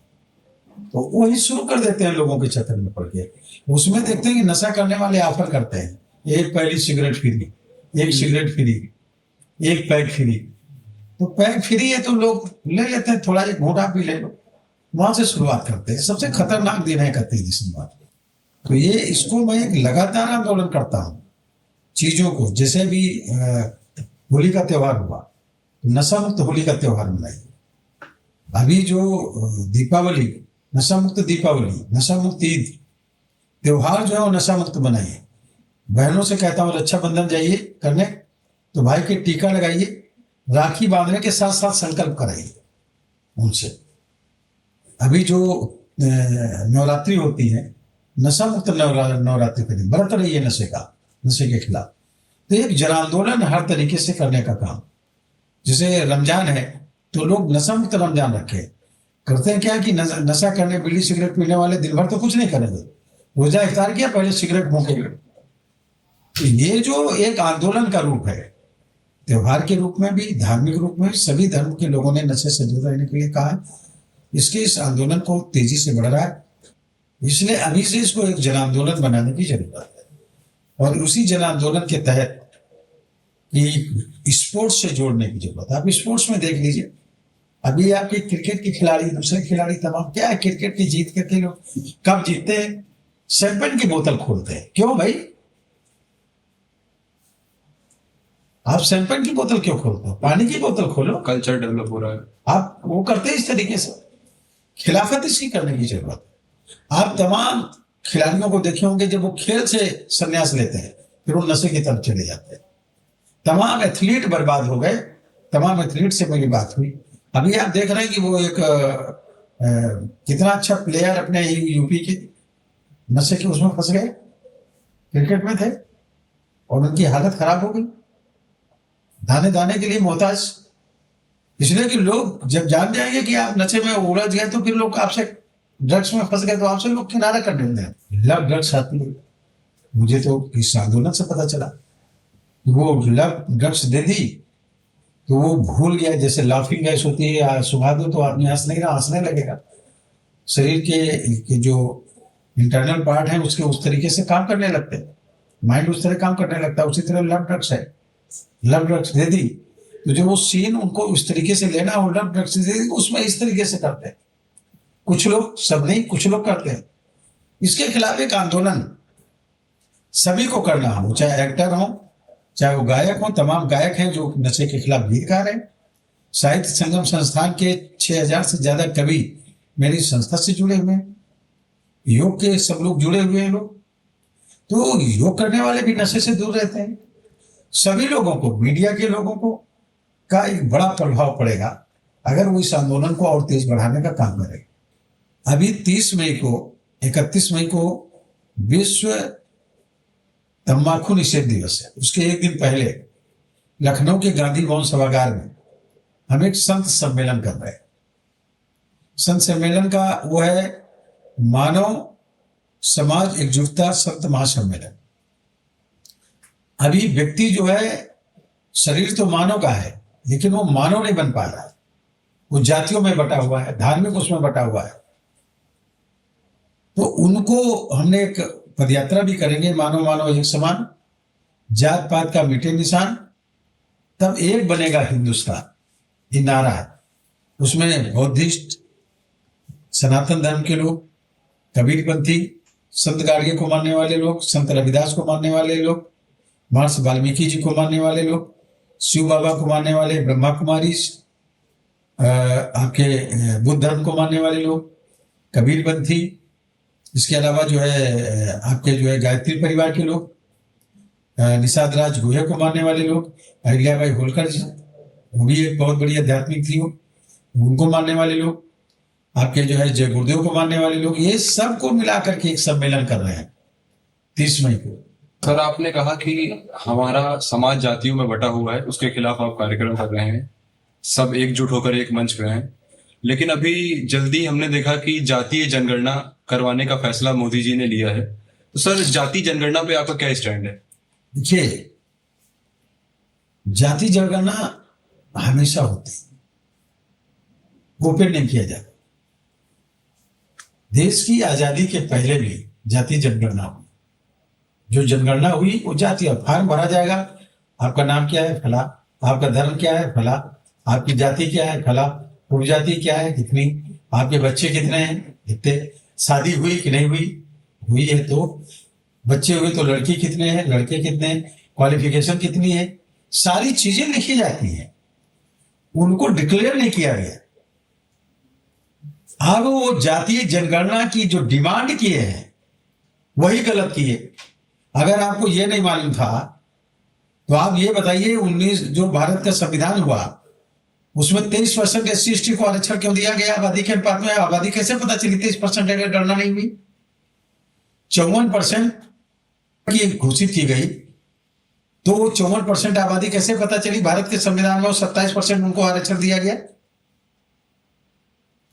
तो वही शुरू कर देते हैं लोगों के चक्कर में पड़ के। उसमें देखते हैं कि नशा करने वाले ऑफर करते हैं, एक पहली सिगरेट फ्री, एक सिगरेट फ्री, एक पैक फ्री। तो पैक फ्री है तो लोग ले लेते हैं, थोड़ा एक घूंटा पी ले लो, वहां से शुरुआत करते हैं। सबसे खतरनाक दिन है 31 दिसंबर। तो ये इसको मैं एक लगातार आंदोलन करता हूँ चीजों को। जैसे भी होली का त्योहार हुआ, नशा मुक्त होली का त्योहार मनाइए। अभी जो दीपावली, नशा मुक्त दीपावली, नशा मुक्त ईद त्योहार जो है वो नशा मुक्त बनाइए। बहनों से कहता हूँ रक्षाबंधन जाइए करने तो भाई के टीका लगाइए, राखी बांधने के साथ साथ संकल्प कराइए उनसे। अभी जो नवरात्रि होती है, नशा मुक्त नवरात्रि करिए, व्रत रहिए नशे के खिलाफ। तो एक जन आंदोलन हर तरीके से करने का काम। जैसे रमजान है तो लोग नशा मुक्त रमजान रखे। करते हैं क्या कि नशा करने, बीड़ी सिगरेट पीने वाले दिन भर तो कुछ नहीं करेंगे, रोजा इफ्तार किया पहले सिगरेट फूकेंगे। तो ये जो एक आंदोलन का रूप है, त्योहार के रूप में भी, धार्मिक रूप में, सभी धर्म के लोगों ने नशे से दूर रहने के लिए कहा है। इसके इस आंदोलन को तेजी से बढ़ रहा है, इसलिए अभी से इसको एक जन आंदोलन बनाने की जरूरत है। और उसी जन आंदोलन के तहत स्पोर्ट्स से जोड़ने की जरूरत है। आप स्पोर्ट्स में देख लीजिए, अभी आपके क्रिकेट के खिलाड़ी, दूसरे खिलाड़ी तमाम क्या है, क्रिकेट की जीत करके लोग कब जीतते हैं, शैंपेन की बोतल खोलते हैं। क्यों भाई, आप शैंपेन की बोतल क्यों खोलते हो? पानी की बोतल खोलो। कल्चर डेवलप हो रहा है। आप वो करते हैं इस तरीके से। खिलाफत इसकी करने की जरूरत है। आप तमाम खिलाड़ियों को देखे होंगे, जब वो खेल से संन्यास लेते हैं फिर वो नशे की तरफ चले जाते हैं। तमाम एथलीट बर्बाद हो गए। तमाम एथलीट से मेरी बात हुई, अभी आप देख रहे हैं कि वो एक कितना अच्छा प्लेयर अपने यूपी के नशे के उसमें फंस गए, क्रिकेट में थे और उनकी हालत खराब हो गई, दाने दाने के लिए मोहताज। इसलिए कि लोग जब जान जाएंगे कि आप नशे में उलझ गए तो फिर लोग आपसे, ड्रग्स में फंस गए तो आपसे लोग किनारा कर देते हैं। लव ड्रग्स आती है, मुझे तो इस आंदोलन से पता चला कि वो लव ड्रग्स दे दी तो वो भूल गया, जैसे लाफिंग गैस होती है या सुखा दो तो आदमी हंस नहीं रहा, हंसने लगेगा। शरीर के जो इंटरनल पार्ट है उसके उस तरीके से काम करने लगते हैं, माइंड उस तरह काम करने लगता है। उसी तरह लव ड्रग्स है, लव ड्रग्स दे दी तो जो वो सीन उनको उस तरीके से लेना और लव ड्रग्स दे दी उसमें इस तरीके से करते हैं। कुछ लोग, सब नहीं, कुछ लोग करते हैं। इसके खिलाफ एक आंदोलन सभी को करना हो, चाहे एक्टर हो चाहे वो गायक हो। तमाम गायक हैं जो नशे के खिलाफ गीत गा रहे हैं। साहित्य संगम संस्थान के 6000 से ज्यादा कवि मेरी संस्था से जुड़े हुए हैं। योग के सब लोग जुड़े हुए हैं लोग। तो योग करने वाले भी नशे से दूर रहते हैं। सभी लोगों को, मीडिया के लोगों को का एक बड़ा प्रभाव पड़ेगा अगर वो इस आंदोलन को और तेज बढ़ाने का काम करें। अभी 31 मई को विश्व तंबाकू निषेध दिवस है। उसके एक दिन पहले लखनऊ के गांधी भवन सभागार में हम एक संत सम्मेलन कर रहे हैं। संत सम्मेलन का वो है मानव समाज एकजुटता संत महासम्मेलन। अभी व्यक्ति जो है, शरीर तो मानव का है लेकिन वो मानव नहीं बन पा रहा है। वो जातियों में बटा हुआ है, धार्मिक उसमें बटा हुआ है। तो उनको हमने एक पदयात्रा भी करेंगे, मानव मानव एक समान, जात पात का मिटे निशान, तब एक बनेगा हिंदुस्तान, ये नारा है। उसमें बौद्धिस्ट, सनातन धर्म के लोग, कबीरपंथी, संत गाड़गे को मानने वाले लोग, संत रविदास को मानने वाले लोग, महर्षि वाल्मीकि जी को मानने वाले लोग, शिव बाबा को मानने वाले, ब्रह्मा कुमारी, आपके बुद्ध धर्म को मानने वाले लोग, कबीरपंथी, इसके अलावा जो है आपके जो है गायत्री परिवार के लोग, निषाद राज गुहे को मानने वाले लोग, अहिल्याबाई होलकर जी, वो भी एक बहुत बड़ी आध्यात्मिक थी, उनको मानने वाले लोग, आपके जो है जय गुरुदेव को मानने वाले लोग, ये सब को मिला करके एक सम्मेलन कर रहे हैं 30 मई को। सर, आपने कहा कि हमारा समाज जातियों में बटा हुआ है, उसके खिलाफ आप कार्यक्रम कर रहे हैं, सब एकजुट होकर एक मंच पे हैं। लेकिन अभी जल्दी हमने देखा कि जातीय जनगणना करवाने का फैसला मोदी जी ने लिया है। तो सर, जाति जनगणना पे आपका क्या स्टैंड है? देखिए, जाति जनगणना हमेशा होती है, ओपन नहीं किया जाता। देश की आजादी के पहले भी जाति जनगणना हुई। जो जनगणना हुई वो जाति, फॉर्म भरा जाएगा, आपका नाम क्या है, फला, आपका धर्म क्या है, फला, आपकी जाति क्या है, फला, उपजाति क्या है, कितनी, आपके बच्चे कितने हैं, इतने, शादी हुई कि नहीं हुई, हुई है तो, बच्चे हुए तो लड़की कितने हैं, लड़के कितने हैं, क्वालिफिकेशन कितनी है, सारी चीजें लिखी जाती हैं। उनको डिक्लेयर नहीं किया गया। अब वो जातीय जनगणना की जो डिमांड किए हैं वही गलत किए। अगर आपको ये नहीं मालूम था तो आप ये बताइए, 19 जो भारत का संविधान हुआ उसमें 23% SC/ST को आरक्षण क्यों दिया गया आबादी के अनुपात में? आबादी कैसे पता चली 23% अगर गणना नहीं हुई? 54% की घोषित की गई तो 54% आबादी कैसे पता चली? भारत के संविधान में 27% उनको आरक्षण दिया गया,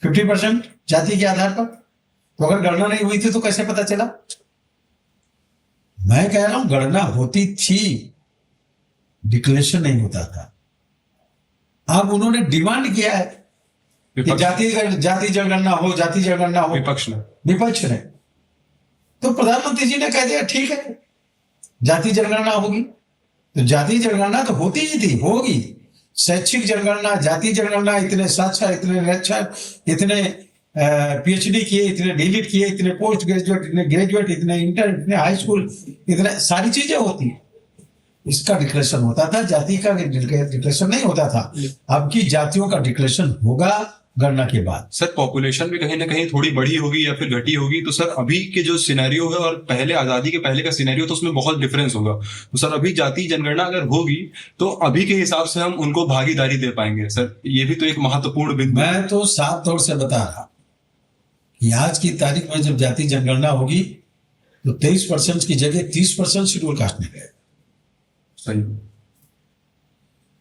50% जाति के आधार पर। तो अगर गणना नहीं हुई थी तो कैसे पता चला? मैं कह रहा हूं गणना होती थी, डिक्लेरेशन नहीं होता था। अब उन्होंने डिमांड किया है कि जाति जनगणना हो, जाति जनगणना हो, विपक्ष ने। तो प्रधानमंत्री जी ने कह दिया ठीक है जाति जनगणना होगी। तो जाति जनगणना तो होती ही थी, होगी। शैक्षिक जनगणना, जाति जनगणना, इतने साक्षर, इतने निरक्षर, इतने PhD किए, इतने डीलिट किए, इतने पोस्ट ग्रेजुएट, इतने ग्रेजुएट, इतने इंटर, इतने हाई स्कूल, इतने सारी चीजें होती है। इसका डिक्लेरेशन होता था, जाति का डिक्लेरेशन नहीं होता था। अब की जातियों का डिक्लेरेशन होगा गणना के बाद। सर, पॉपुलेशन भी कहीं ना कहीं थोड़ी बढ़ी होगी या फिर घटी होगी, तो सर अभी के जो सिनेरियो है और पहले आजादी के पहले का सिनेरियो, तो उसमें बहुत डिफरेंस होगा। तो सर अभी जाति जनगणना अगर होगी तो अभी के हिसाब से हम उनको भागीदारी दे पाएंगे। सर ये भी तो एक महत्वपूर्ण बिंदु। मैं तो साफ तौर से बता रहा कि आज की तारीख में जब जाति जनगणना होगी तो 23% की जगह 30% शेड्यूल कास्ट निकलेगा। सही।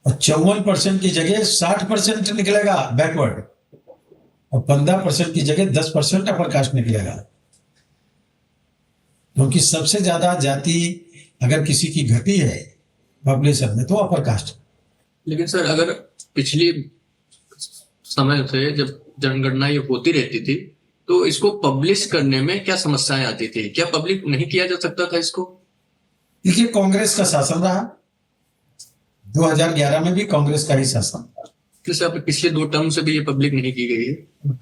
और 54% की जगह 60% निकलेगा बैकवर्ड, और 15% की जगह 10% अपर कास्ट निकलेगा। क्योंकि सबसे ज्यादा जाति अगर किसी की घटी है पॉपुलेशन में तो अपर कास्ट। लेकिन सर अगर पिछली समय से जब जनगणना ये होती रहती थी तो इसको पब्लिश करने में क्या समस्याएं आती थी? क्या पब्लिक नहीं किया जा सकता था इसको? देखिए, कांग्रेस का शासन रहा, 2011 में भी कांग्रेस का ही शासन था। जैसे अब पिछले 2 टर्म से भी ये पब्लिक नहीं की गई है,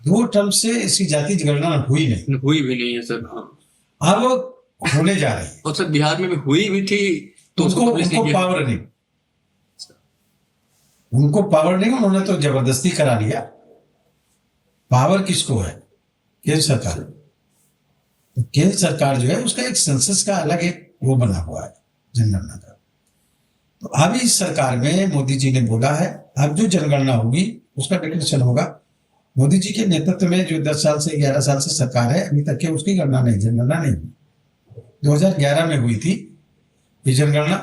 2 टर्म से इसकी जाति जनगणना हुई नहीं, हुई भी नहीं है सर। हाँ, अब होने जा रही है। और सर बिहार में भी हुई भी थी तो उनको publish नहीं किया। पावर नहीं, उनको पावर नहीं, उन्होंने तो जबरदस्ती करा लिया। पावर किसको है? केंद्र सरकार। तो केंद्र सरकार जो है उसका एक सेंसस का अलग एक वो बना हुआ है जनगणना का। तो अब इस सरकार में मोदी जी ने बोला है अब जो जनगणना होगी उसका डिक्लेरेशन होगा। मोदी जी के नेतृत्व में जो 10 साल से 11 साल से सरकार है अभी तक के उसकी गणना नहीं, जनगणना नहीं हुई। 2011 में हुई थी ये जनगणना,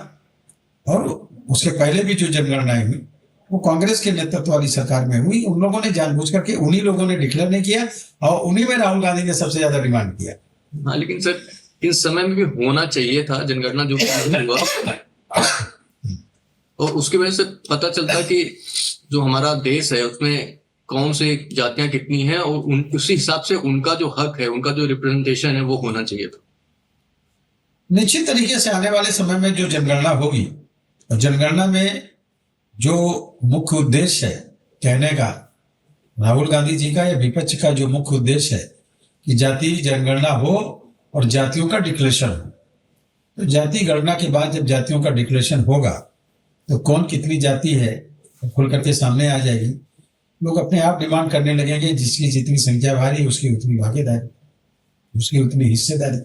और उसके पहले भी जो जनगणनाएं हुई वो कांग्रेस के नेतृत्व वाली सरकार में हुई। उन लोगों ने जानबूझ करके उन्हीं लोगों ने डिक्लेयर नहीं किया और उन्हीं में राहुल गांधी ने सबसे ज्यादा डिमांड किया। हाँ, लेकिन सर इस समय में भी होना चाहिए था जनगणना, जो नहीं हुआ। और उसकी वजह से पता चलता कि जो हमारा देश है उसमें कौन से जातियां कितनी हैं और उसी हिसाब से उनका जो हक है, उनका जो रिप्रेजेंटेशन है वो होना चाहिए था। निश्चित तरीके से आने वाले समय में जो जनगणना होगी, और जनगणना में जो मुख्य उद्देश्य है कहने का राहुल गांधी जी का या विपक्ष का जो मुख्य उद्देश्य है कि जाति जनगणना हो और जातियों का डिक्लेरेशन हो। तो जाति गणना के बाद जब जातियों का डिक्लेरेशन होगा तो कौन कितनी जाति है खुल करके सामने आ जाएगी। लोग अपने आप डिमांड करने लगेंगे, जिसकी जितनी संख्या भारी उसकी उतनी भागीदारी, उसकी उतनी हिस्सेदारी,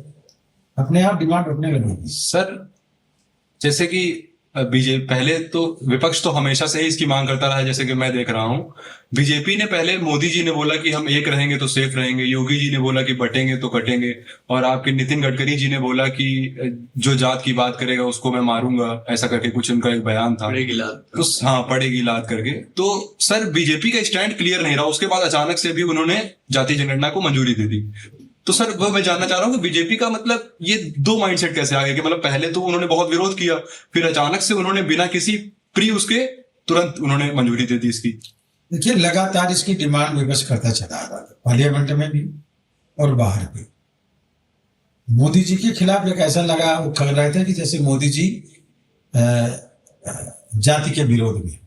अपने आप डिमांड उठने लगेगी। सर जैसे कि बीजेपी पहले तो विपक्ष तो हमेशा से ही इसकी मांग करता रहा है, जैसे कि मैं देख रहा हूँ। बीजेपी ने पहले, मोदी जी ने बोला कि हम एक रहेंगे तो सेफ रहेंगे, योगी जी ने बोला कि बटेंगे तो कटेंगे, और आपके नितिन गडकरी जी ने बोला कि जो जात की बात करेगा उसको मैं मारूंगा, ऐसा करके कुछ उनका एक बयान था। पड़ेगी लात। तो हाँ, पड़ेगी लात करके। तो सर बीजेपी का स्टैंड क्लियर नहीं रहा, उसके बाद अचानक से भी उन्होंने जाति जनगणना को मंजूरी दे दी। तो सर वो मैं जानना चाह रहा हूँ कि बीजेपी का मतलब ये 2 माइंडसेट कैसे आ गए कि मतलब पहले तो उन्होंने बहुत विरोध किया, फिर अचानक से उन्होंने बिना किसी प्री उसके तुरंत उन्होंने मंजूरी दे दी इसकी। देखिए, लगातार इसकी डिमांड विपक्ष करता चला आ रहा था, पार्लियामेंट में भी और बाहर भी। मोदी जी के खिलाफ एक ऐसा लगा, वो कह रहे थे कि जैसे मोदी जी जाति के विरोध में,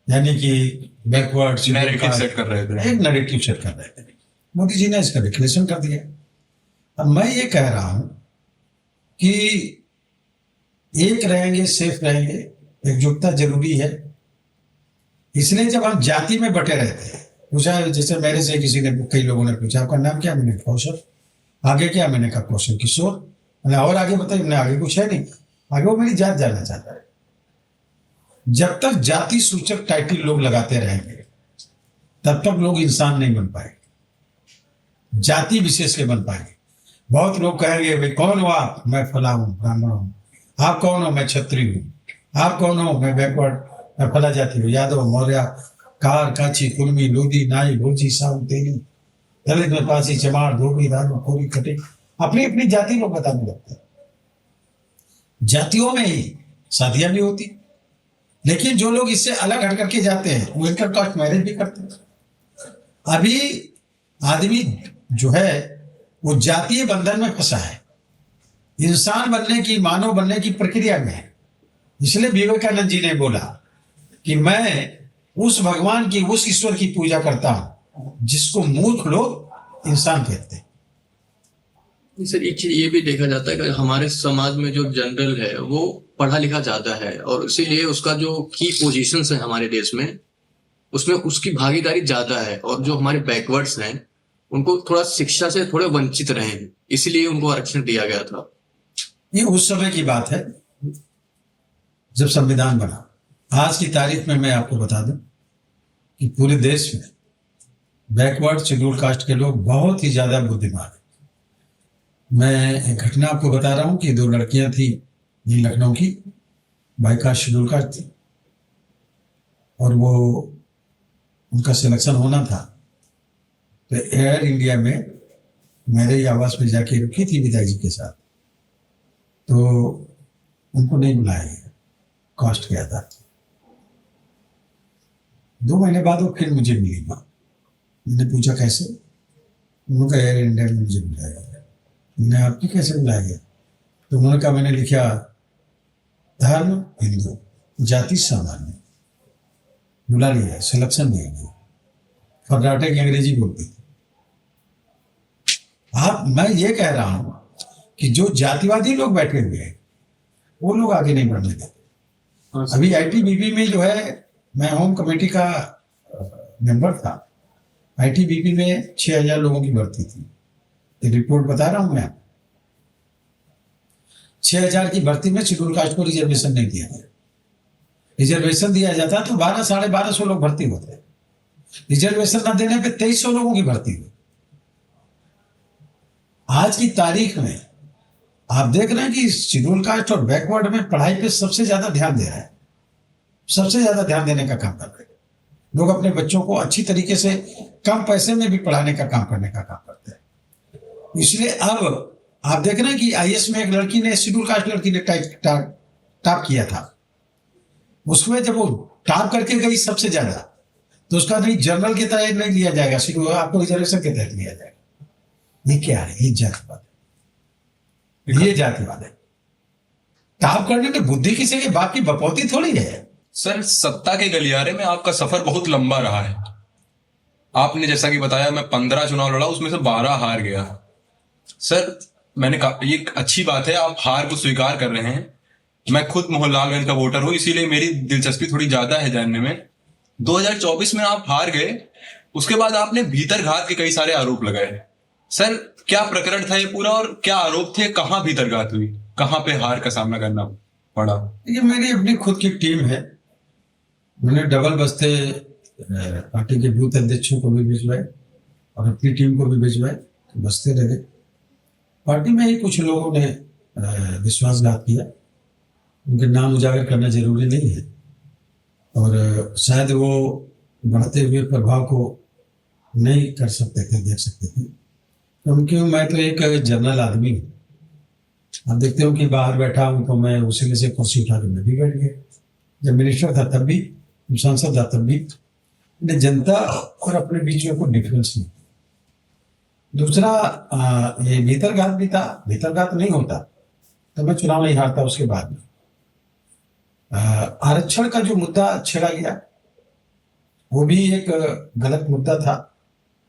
यानी कि बैकवर्ड नैरेटिव सेट कर रहे थे, एक नैरेटिव सेट कर रहे थे। मोदी जी ने इसका डिक्लेरेशन कर दिया। अब मैं ये कह रहा हूं कि एक रहेंगे, सेफ रहेंगे, एकजुटता जरूरी है। इसलिए जब हम जाति में बटे रहते हैं, पूछा जैसे मेरे से किसी ने, कई लोगों ने पूछा आपका नाम क्या, मैंने कौशल, आगे क्या, मैंने कहा कौशल किशोर, मैंने और आगे बताइए, मैंने आगे कुछ है नहीं, आगे वो मेरी जात जानना चाहता है। जब तक जाति सूचक टाइटल लोग लगाते रहेंगे तब तक लोग इंसान नहीं बन पाएंगे, जाति विशेष के बन पाएंगे। बहुत लोग कहेंगे भाई कौन हो आप, मैं फला हूं, ब्राह्मण हूं। आप कौन हो, मैं क्षत्रिय हूं। आप कौन हो, मैं बैकवर्ड, मैं फला जाति हूँ, यादव, मौर्य, कार, काची, कुर्मी, लोधी, नाई, भोजी, साहू, तेली, दलित में पासी, चमार, धोबी, दारू, कोरी, कटे, अपनी अपनी जाति लोग बताने लगते हैं। जातियों में ही शादियां भी होती, लेकिन जो लोग इससे अलग हट करके जाते हैं वो इंटरकास्ट मैरिज भी करते हैं। अभी आदमी जो है वो जातीय बंधन में फंसा है, इंसान बनने की, मानव बनने की प्रक्रिया में है। इसलिए विवेकानंद जी ने बोला कि मैं उस भगवान की, उस ईश्वर की पूजा करता हूं जिसको मूर्ख लोग इंसान कहते हैं। सर एक चीज ये भी देखा जाता है कि हमारे समाज में जो जनरल है वो पढ़ा लिखा ज्यादा है और इसीलिए उसका जो की पोजीशंस है हमारे देश में, उसमें उसकी भागीदारी ज्यादा है, और जो हमारे बैकवर्ड्स हैं उनको थोड़ा शिक्षा से थोड़े वंचित रहे हैं, इसलिए उनको आरक्षण दिया गया था। ये उस समय की बात है जब संविधान बना। आज की तारीख में मैं आपको बता दूं कि पूरे देश में बैकवर्ड शेड्यूल कास्ट के लोग बहुत ही ज्यादा बुद्धिमान हैं। मैं एक घटना आपको बता रहा हूं कि 2 लड़कियां थी लखनऊ की, बाईकास्ट शेड्यूल कास्ट थी, और वो उनका सिलेक्शन होना था। तो एयर इंडिया में मेरे ही आवास में जाके रुकी थी पिताजी के साथ। तो उनको नहीं बुलाया गया, कॉस्ट किया था। 2 महीने बाद वो फिर मुझे मिली माँ। मैंने पूछा कैसे, उन्होंने कहा एयर इंडिया में मुझे बुलाया गया। मैंने आपकी कैसे बुलाया गया? तो उन्होंने कहा मैंने लिखा धर्म हिंदू, जाति सामान्य, बुला लिया, सिलेक्शन दिया गया। फर्राटे की अंग्रेजी बोलती थी। आप, मैं ये कह रहा हूं कि जो जातिवादी लोग बैठे हुए हैं वो लोग आगे नहीं बढ़ने देते। अभी आईटीबीपी में जो है, मैं होम कमेटी का मेंबर था। आईटीबीपी में 6000 लोगों की भर्ती थी। ये रिपोर्ट बता रहा हूं मैं। 6000 की भर्ती में शेड्यूल कास्ट को रिजर्वेशन नहीं दिया गया। रिजर्वेशन दिया जाता तो 1200-1250 लोग भर्ती होते। रिजर्वेशन न देने पे 2300 लोगों की भर्ती हुई। आज की तारीख में आप देख रहे हैं कि शेड्यूल कास्ट और बैकवर्ड में पढ़ाई पे सबसे ज्यादा ध्यान दे रहा है, सबसे ज्यादा ध्यान देने का काम कर रहे हैं लोग। अपने बच्चों को अच्छी तरीके से कम पैसे में भी पढ़ाने का काम करने का काम करते हैं। इसलिए अब आप देख रहे हैं कि आईएएस में एक लड़की ने, शेड्यूल कास्ट लड़की ने टॉप किया था। उसमें जब वो टॉप करके गई सबसे ज्यादा, तो उसका नहीं जनरल के तहत नहीं लिया जाएगा, शेड्यूल आपको रिजर्वेशन के तहत लिया जाएगा। ये क्या है? ये जातिवाद है, ये जातिवाद है। टॉप करने की बुद्धि किसी के बाप की बपौती थोड़ी है। सर, सत्ता के गलियारे में आपका सफर बहुत लंबा रहा है। आपने जैसा कि बताया, मैं 15 चुनाव लड़ा, उसमें से 12 हार गया। सर, मैंने कहा ये एक अच्छी बात है, आप हार को स्वीकार कर रहे हैं। मैं खुद मोहनलालगंज का वोटर हूं, इसीलिए मेरी दिलचस्पी थोड़ी ज्यादा है जानने में। 2024 में आप हार गए, उसके बाद आपने भीतरघात के कई सारे आरोप लगाए। सर, क्या प्रकरण था ये पूरा, और क्या आरोप थे? कहां भीतरघात हुई, कहां पे हार का सामना करना पड़ा? ये मेरी अपनी खुद की टीम है। मैंने डबल बस्ते पार्टी के बूथ अध्यक्षों को भी भिजवाए और अपनी टीम को भी भिजवाए, बस्ते लगे। पार्टी में ही कुछ लोगों ने विश्वासघात किया। उनके नाम उजागर करना जरूरी नहीं है, और शायद वो बढ़ते हुए प्रभाव को नहीं कर सकते थे, देख सकते थे। क्योंकि मैं तो एक जनरल आदमी हूँ। आप देखते हो कि बाहर बैठा हूँ तो मैं उसी से कुर्सी उठा के मैं भी बैठ गया। जब मिनिस्टर था तब भी, सांसद था तब भी। जनता और अपने बीच में कोई डिफरेंस नहीं। दूसरा, ये भीतरघात भी था। भीतरघात नहीं होता तो मैं चुनाव नहीं हारता। उसके बाद में आरक्षण का जो मुद्दा छेड़ा गया, वो भी एक गलत मुद्दा था।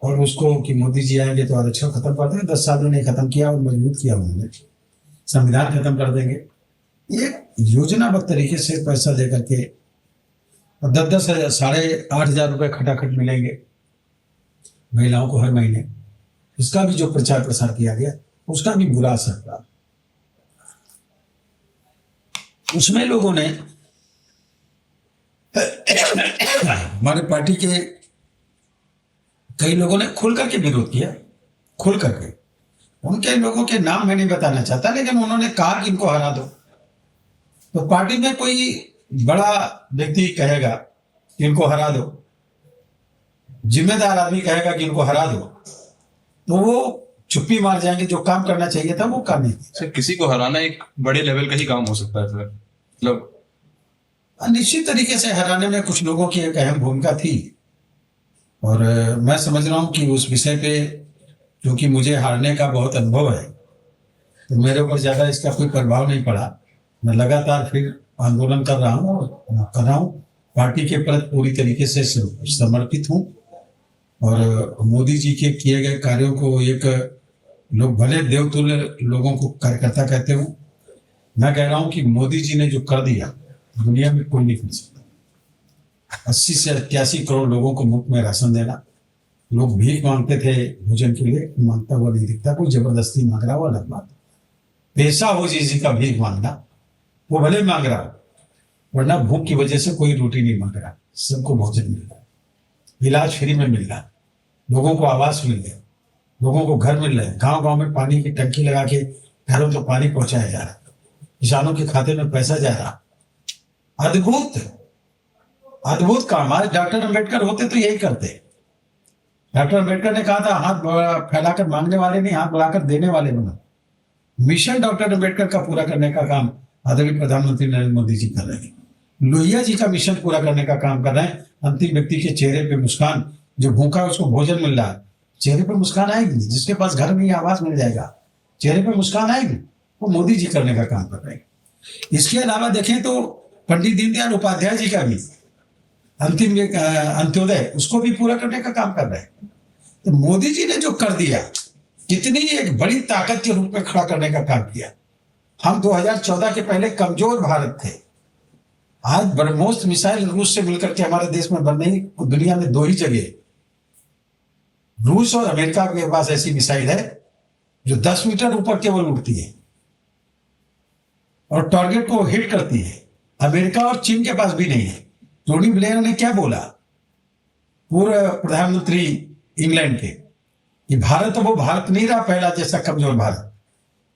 और उसको कि मोदी जी आएंगे तो आरक्षण खत्म कर देंगे, 10 साल में नहीं खत्म किया और मजबूत किया उन्होंने। संविधान खत्म कर देंगे। ये योजनाबद्ध तरीके से पैसा दे करके, और 10-10 हजार, 8,500 रुपये खटाखट मिलेंगे महिलाओं को हर महीने। इसका भी जो प्रचार प्रसार किया गया, उसका भी बुरा असर पड़ा। उसमें लोगों ने हमारे पार्टी के कई लोगों ने खुल करके विरोध किया, खुल करके। उनके लोगों के नाम मैं नहीं बताना चाहता, लेकिन उन्होंने कहा कि इनको हरा दो। तो पार्टी में कोई बड़ा व्यक्ति कहेगा कि इनको हरा दो, जिम्मेदार आदमी कहेगा कि इनको हरा दो, तो वो चुप्पी मार जाएंगे। जो काम करना चाहिए था वो काम नहीं किया। सर, किसी को हराना एक बड़े लेवल का ही काम हो सकता है सर। मतलब निश्चित तरीके से हराने में कुछ लोगों की एक अहम भूमिका थी, और मैं समझ रहा हूं कि उस विषय पे, क्योंकि मुझे हारने का बहुत अनुभव है, तो मेरे ऊपर ज्यादा इसका कोई प्रभाव नहीं पड़ा। मैं लगातार फिर आंदोलन कर रहा हूँ और कर रहा हूँ। पार्टी के प्रति पूरी तरीके से समर्पित हूँ, और मोदी जी के किए गए कार्यों को, एक लोग भले देवतुल्य लोगों को कार्यकर्ता कहते हो, मैं कह रहा हूँ कि मोदी जी ने जो कर दिया, दुनिया में कोई नहीं कर सकता। 80 से 81 करोड़ लोगों को मुफ्त में राशन देना। लोग भीख मांगते थे भोजन के लिए, मांगता हुआ नहीं दिखता। कोई जबरदस्ती मांग रहा हो अलग बात, पैसा हो जिसी का भीख मांगना, वो भले मांग रहा हो, वरना भूख की वजह से कोई रोटी नहीं मांग रहा। सबको भोजन मिल रहा, इलाज फ्री में मिल रहा, लोगों को आवास मिल गया, लोगों को घर मिल रहे हैं। गांव गांव में पानी की टंकी लगा के घरों तो पानी पहुंचाया जा रहा, किसानों के खाते में पैसा जा रहा। अद्भुत अद्भुत काम। आज डॉक्टर अम्बेडकर होते तो यही करते। डॉक्टर अम्बेडकर ने कहा था, हाथ फैलाकर मांगने वाले नहीं, हाथ बढ़ाकर देने वाले बनो। मिशन डॉक्टर अम्बेडकर का पूरा करने का काम आदरणीय प्रधानमंत्री नरेंद्र मोदी जी कर रहे हैं। लोहिया जी का मिशन पूरा करने का काम कर रहे हैं। अंतिम व्यक्ति के चेहरे पे मुस्कान, जो भूखा है उसको भोजन मिल रहा है, चेहरे पे मुस्कान आएगी। जिसके पास घर नहीं आवास मिल जाएगा, चेहरे पे मुस्कान आएगी, वो मोदी जी करने का काम कर रहे हैं। इसके अलावा देखें तो पंडित दीनदयाल उपाध्याय जी का भी अंतिम अंत्योदय, उसको भी पूरा करने का काम कर रहे हैं। तो मोदी जी ने जो कर दिया, कितनी एक बड़ी ताकत के रूप में खड़ा करने का काम किया। हम 2014 के पहले कमजोर भारत थे, आज ब्रह्मोस मिसाइल रूस से मिलकर के हमारे देश में बन रही। दुनिया में 2 ही जगह, रूस और अमेरिका के पास ऐसी मिसाइल है जो 10 मीटर ऊपर केवल उड़ती है और टारगेट को हिट करती है। अमेरिका और चीन के पास भी नहीं है। टोनी ब्लेयर ने क्या बोला, पूर्व प्रधानमंत्री इंग्लैंड के, कि भारत वो भारत नहीं रहा पहला जैसा कमजोर भारत,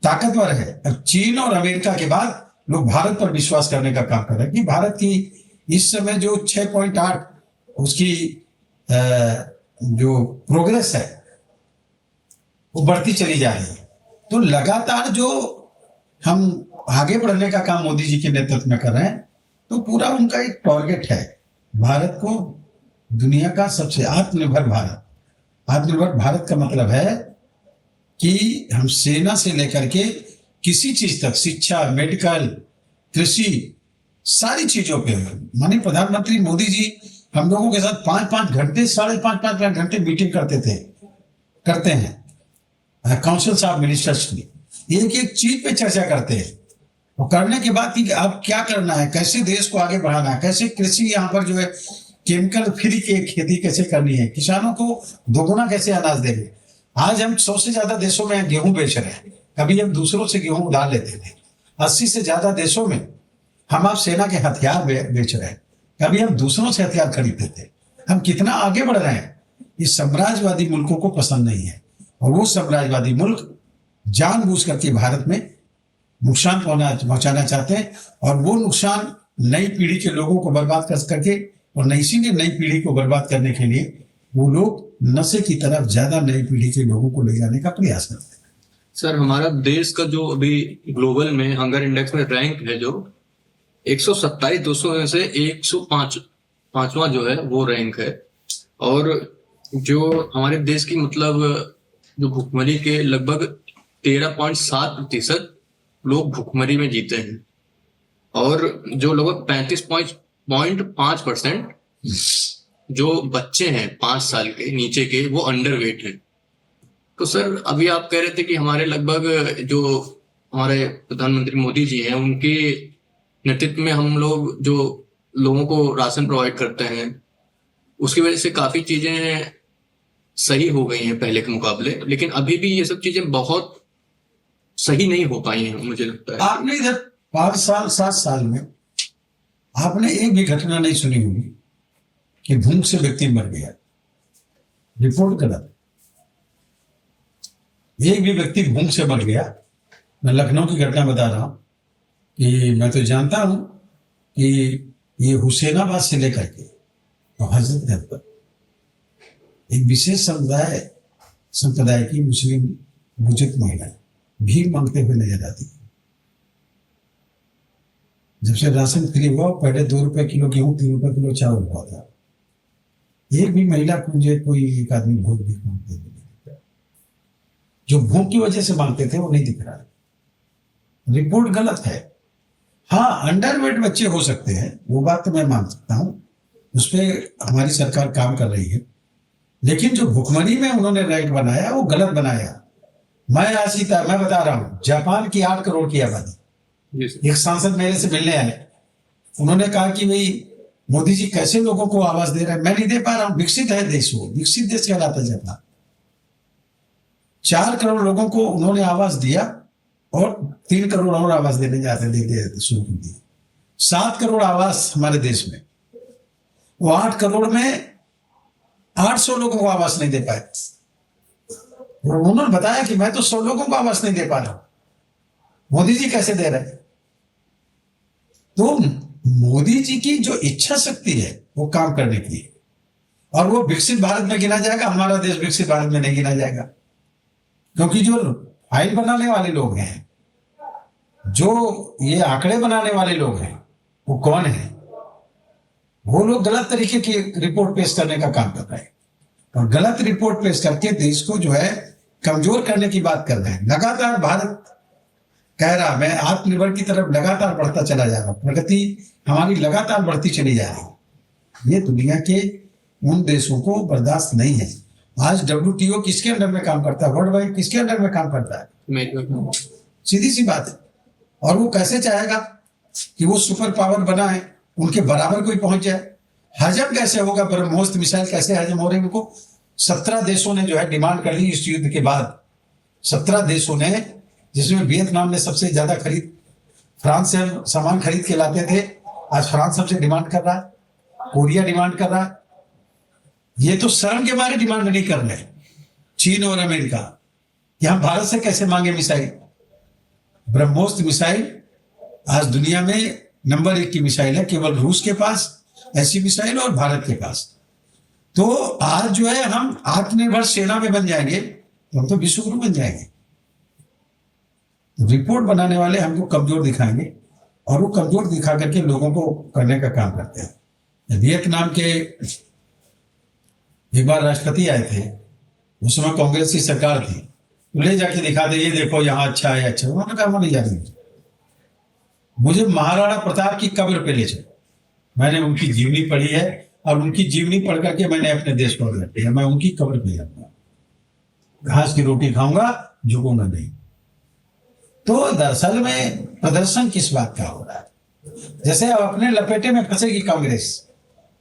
ताकतवर है। अब चीन और अमेरिका के बाद लोग भारत पर विश्वास करने का काम कर रहे हैं कि भारत की इस समय जो 6.8 उसकी जो प्रोग्रेस है वो बढ़ती चली जा रही है। तो लगातार जो हम आगे बढ़ने का काम मोदी जी के नेतृत्व में कर रहे हैं, तो पूरा उनका एक टारगेट है भारत को दुनिया का सबसे आत्मनिर्भर भारत। आत्मनिर्भर भारत का मतलब है कि हम सेना से लेकर के किसी चीज तक, शिक्षा, मेडिकल, कृषि, सारी चीजों पे माननीय प्रधानमंत्री मोदी जी हम लोगों के साथ 5-5 घंटे, 5.5 घंटे मीटिंग करते हैं काउंसिल्स ऑफ मिनिस्टर्स की। एक एक चीज पे चर्चा करते हैं और करने के बाद कि अब क्या करना है, कैसे देश को आगे बढ़ाना है, कैसे कृषि यहाँ पर जो है केमिकल फ्री की खेती कैसे करनी है, किसानों को दोगुना कैसे अनाज देंगे। आज हम 100 से ज्यादा देशों में गेहूं बेच रहे हैं, कभी हम दूसरों से गेहूं उधार लेते थे। 80 से ज्यादा देशों में हम आप सेना के हथियार बेच रहे हैं, कभी हम दूसरों से हथियार खरीदते थे। हम कितना आगे बढ़ रहे हैं, इस साम्राज्यवादी मुल्कों को पसंद नहीं है। और वो साम्राज्यवादी मुल्क जानबूझ करके भारत में नुकसान पहुंचाना चाहते हैं, और वो नुकसान नई पीढ़ी के लोगों को बर्बाद करके, और इसीलिए नई पीढ़ी को बर्बाद करने के लिए वो लोग नशे की तरफ ज्यादा नई पीढ़ी के लोगों को ले जाने का प्रयास करते हैं। सर, हमारा देश का जो अभी ग्लोबल में हंगर इंडेक्स में रैंक है, जो 127 200 में से 105वां जो है वो रैंक है। और जो हमारे देश की मतलब जो भुखमरी के लगभग 13.7% लोग भुखमरी में जीते हैं, और जो लगभग 35.5% जो बच्चे हैं 5 साल के नीचे के, वो अंडरवेट हैं। तो सर, अभी आप कह रहे थे कि हमारे लगभग जो हमारे प्रधानमंत्री मोदी जी हैं, उनके नेतृत्व में हम लोग जो लोगों को राशन प्रोवाइड करते हैं, उसकी वजह से काफी चीजें सही हो गई हैं पहले के मुकाबले, लेकिन अभी भी ये सब चीजें बहुत सही नहीं हो पाई हैं, मुझे लगता है। आपने इधर 5 साल 7 साल में आपने एक भी घटना नहीं सुनी होगी कि भूख से व्यक्ति मर गया। रिपोर्ट गलत, एक भी व्यक्ति भूख से मर गया। मैं लखनऊ की घटना बता रहा हूं कि मैं तो जानता हूं कि ये हुसैनाबाद से लेकर के तो हजरतगंज तक एक विशेष संप्रदाय की मुस्लिम बुजुर्ग महिलाएं भीख मांगते हुए नजर आती थी। जब से राशन फ्री हुआ, पहले 2 रुपए किलो गेहूं, 3 रुपए किलो चावल हुआ था। एक भी महिला को, मुझे कोई एक आदमी भूख भीख मांगते हुए नहीं दिख रहा। जो भूख की वजह से मांगते थे वो नहीं दिख रहा। रिपोर्ट गलत है। हाँ, अंडरवेट बच्चे हो सकते हैं, वो बात तो मैं मान सकता हूं, उस पर हमारी सरकार काम कर रही है। लेकिन जो भुखमरी में उन्होंने रैंक बनाया वो गलत बनाया। मैं बता रहा हूं, जापान की 8 करोड़ की आबादी, एक सांसद मेरे से मिलने आए, उन्होंने कहा कि भाई मोदी जी कैसे लोगों को आवाज दे रहे हैं, मैं नहीं दे पा रहा हूं। विकसित है देश, वो विकसित देश कहलाता है जापान। 4 करोड़ लोगों को उन्होंने आवाज दिया और 3 करोड़ और आवाज देने जाते शुरू कर दी। 7 करोड़ आवास हमारे देश में, वो 8 करोड़ में 800 लोगों को आवास नहीं दे पाए। उन्होंने बताया कि मैं तो 100 लोगों को आवास नहीं दे पा रहा हूं, मोदी जी कैसे दे रहे हैं। तो मोदी जी की जो इच्छा शक्ति है वो काम करने की, और वो विकसित भारत में गिना जाएगा। हमारा देश विकसित भारत में नहीं गिना जाएगा, क्योंकि जो फाइल बनाने वाले लोग हैं जो ये आंकड़े बनाने वाले लोग हैं वो कौन है? वो लोग गलत तरीके की रिपोर्ट पेश करने का काम कर रहे हैं और गलत रिपोर्ट पेश करके देश को जो है कमजोर करने की बात कर रहे हैं। लगातार भारत कह रहा मैं आत्मनिर्भर की तरफ लगातार बढ़ता चला जा रहा हूं, प्रगति हमारी लगातार बढ़ती चली जा रही है। ये दुनिया के उन देशों को बर्दाश्त नहीं है। आज WTO किसके अंडर में काम करता है? वर्ल्ड बैंक किसके अंडर में काम करता है? सीधी सी बात है। और वो कैसे चाहेगा कि वो सुपर पावर बनाए, उनके बराबर कोई पहुंच जाए? हजम कैसे होगा? ब्रह्मोस मिसाइल कैसे हजम हो रही है उनको? 17 देशों ने जो है डिमांड कर ली इस युद्ध के बाद। 17 देशों ने, जिसमें वियतनाम ने सबसे ज्यादा खरीद, फ्रांस से हम सामान खरीद के लाते थे, आज फ्रांस सबसे डिमांड कर रहा है, कोरिया डिमांड कर रहा है। ये तो शर्म के मारे डिमांड नहीं कर रहे चीन और अमेरिका कि हम भारत से कैसे मांगे मिसाइल। ब्रह्मोस मिसाइल आज दुनिया में नंबर 1 की मिसाइल है, केवल रूस के पास ऐसी मिसाइल और भारत के पास। तो आज जो है हम आत्मनिर्भर सेना में बन जाएंगे तो हम तो विश्वगुरु बन जाएंगे। तो रिपोर्ट बनाने वाले हमको कमजोर दिखाएंगे और वो कमजोर दिखा करके लोगों को करने का काम करते हैं। वियतनाम के एक बार राष्ट्रपति आए थे, उस समय कांग्रेस की सरकार थी, तो ले जाके दिखाते ये देखो यहाँ अच्छा है, अच्छा। उन्होंने कहा मैं नहीं जाती, मुझे महाराणा प्रताप की कब्र पे ले चलो। मैंने उनकी जीवनी पढ़ी है और उनकी जीवनी पढ़ करके मैंने अपने देश को अगला किया। मैं उनकी कब्र पे जाऊंगा, घास की रोटी खाऊंगा, झुकूंगा नहीं। तो दरअसल में प्रदर्शन किस बात का हो रहा है? जैसे अब अपने लपेटे में फंसेगी कांग्रेस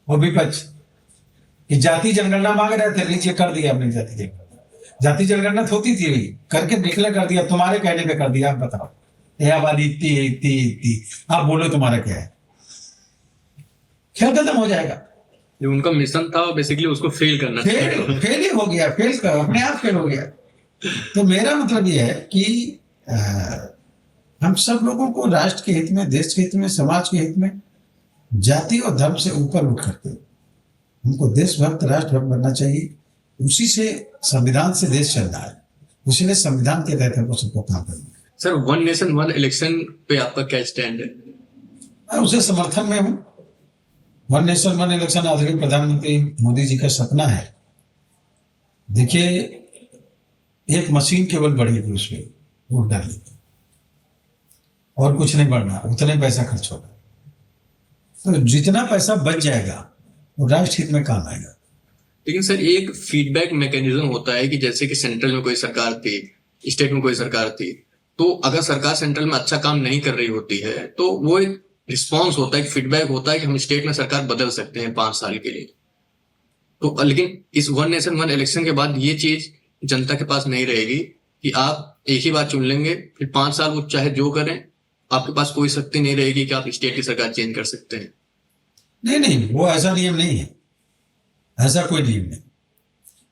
और विपक्ष कि जाति जनगणना मांग रहे थे, लीजिए कर दिया अपनी जाति जनगणना। जाति जनगणना होती थी करके डिक्लेयर कर दिया, तुम्हारे कहने पे कर दिया। आप बताओ, ये आबादी इतनी है, इतनी इतनी, आप बोलो तुम्हारा क्या है? खेल खत्म हो जाएगा। जो उनका मिशन था बेसिकली उसको फेल करना, फेल ही हो गया, फेल कर अपने आप फेल हो गया। तो मेरा मतलब ये है कि हम सब लोगों को राष्ट्र के हित में, देश के हित में, समाज के हित में जाति और धर्म से ऊपर उठ करके हमको देशभक्त, राष्ट्रभक्त बनना चाहिए। उसी से संविधान से देश चल रहा है, इसलिए संविधान के तहत हमको सबको काम करना है। सर, 1 नेशन 1 इलेक्शन पे आपका क्या स्टैंड है? मैं उसे समर्थन में हूँ। 1 नेशन 1 इलेक्शन आदरणीय प्रधानमंत्री मोदी जी का सपना है। देखिए, एक मशीन केवल बढ़ेगी, उसमें वोट डालने और कुछ नहीं बढ़ना, उतने पैसा खर्च होगा। तो जितना पैसा बच जाएगा वो राष्ट्र हित में काम आएगा। लेकिन सर, एक फीडबैक मैकेनिज्म होता है कि जैसे कि सेंट्रल में कोई सरकार थी, स्टेट में कोई सरकार थी, तो अगर सरकार सेंट्रल में अच्छा काम नहीं कर रही होती है तो वो एक रिस्पॉन्स होता है, एक फीडबैक होता है कि हम स्टेट में सरकार बदल सकते हैं 5 साल के लिए। तो लेकिन इस 1 नेशन 1 इलेक्शन के बाद ये चीज जनता के पास नहीं रहेगी कि आप एक ही बार चुन लेंगे, फिर 5 साल वो चाहे जो करें, आपके पास कोई शक्ति नहीं रहेगी कि आप स्टेट की सरकार चेंज कर सकते हैं। नहीं, वो ऐसा नियम नहीं है, ऐसा कोई नियम नहीं।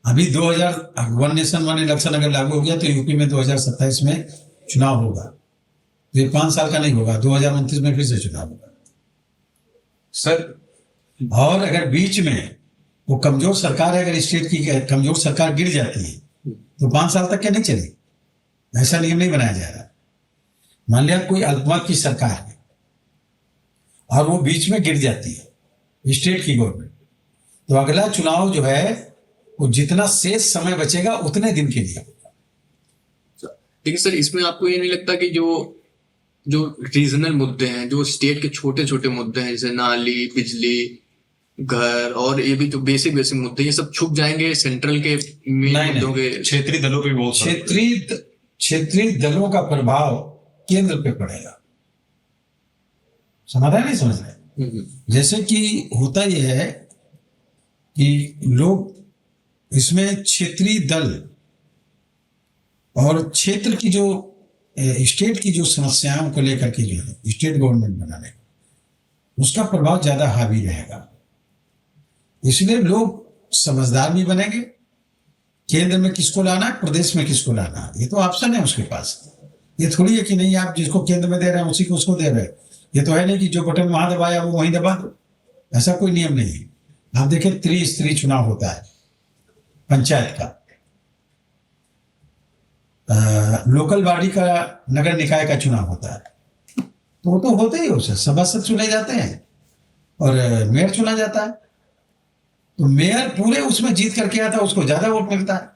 अभी 1 नेशन 1 इलेक्शन अगर लागू हो गया तो यूपी में 2027 में चुनाव होगा, तो ये 5 साल का नहीं होगा, 2029 में फिर से चुनाव होगा सर। और अगर बीच में वो कमजोर सरकार है, अगर स्टेट की कमजोर सरकार गिर जाती है तो 5 साल तक क्या नहीं चलेगी? ऐसा नियम नहीं बनाया जा रहा। मान लिया कोई अल्पमत की सरकार है और वो बीच में गिर जाती है स्टेट की गवर्नमेंट, तो अगला चुनाव जो है वो जितना शेष समय बचेगा उतने दिन के लिए। लेकिन सर, इसमें आपको ये नहीं लगता कि जो रीजनल मुद्दे हैं, जो स्टेट के छोटे छोटे मुद्दे हैं, जैसे नाली, बिजली, घर और ये भी जो बेसिक मुद्दे, ये सब छुप जाएंगे सेंट्रल के मेन मुद्दों के? क्षेत्रीय दलों पे बहुत क्षेत्रीय दलों का प्रभाव केंद्र पे पड़ेगा। समझ रहे नहीं समझ रहे? जैसे कि होता यह है कि लोग इसमें क्षेत्रीय दल और क्षेत्र की जो स्टेट की जो समस्याओं को लेकर के जो है स्टेट गवर्नमेंट बनाने का, उसका प्रभाव ज्यादा हावी रहेगा। इसलिए लोग समझदार भी बनेंगे, केंद्र में किसको लाना है, प्रदेश में किसको लाना है, ये तो ऑप्शन है उसके पास। ये थोड़ी है कि नहीं आप जिसको केंद्र में दे रहे हैं उसी को उसको दे रहे हैं। ये तो है नहीं कि जो बटन वहां दबाया वो वहीं दबा दो, ऐसा कोई नियम नहीं है। आप देखें, त्रिस्तरीय चुनाव होता है पंचायत का, लोकल बॉडी का, नगर निकाय का चुनाव होता है, तो वो तो होते ही हो सर, सभासद चुने जाते हैं और मेयर चुना जाता है। तो मेयर पूरे उसमें जीत करके आता है, उसको ज्यादा वोट मिलता है,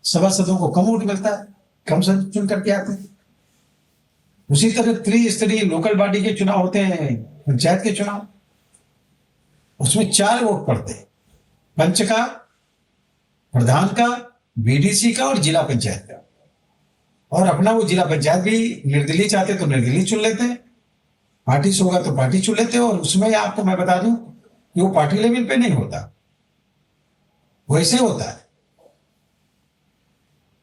सभासदों को कम वोट मिलता है, कम से चुन करके आते हैं। उसी तरह त्रिस्तरीय लोकल बॉडी के चुनाव होते हैं, पंचायत के चुनाव, उसमें 4 वोट पड़ते हैं, पंच का, प्रधान का, बीडीसी का और जिला पंचायत का। और अपना वो जिला पंचायत भी निर्दलीय चाहते तो निर्दलीय चुन लेते हैं, पार्टी से होगा तो पार्टी चुन लेते हैं। और उसमें आपको मैं बता दूं कि वो पार्टी लेवल पे नहीं होता, वैसे होता है,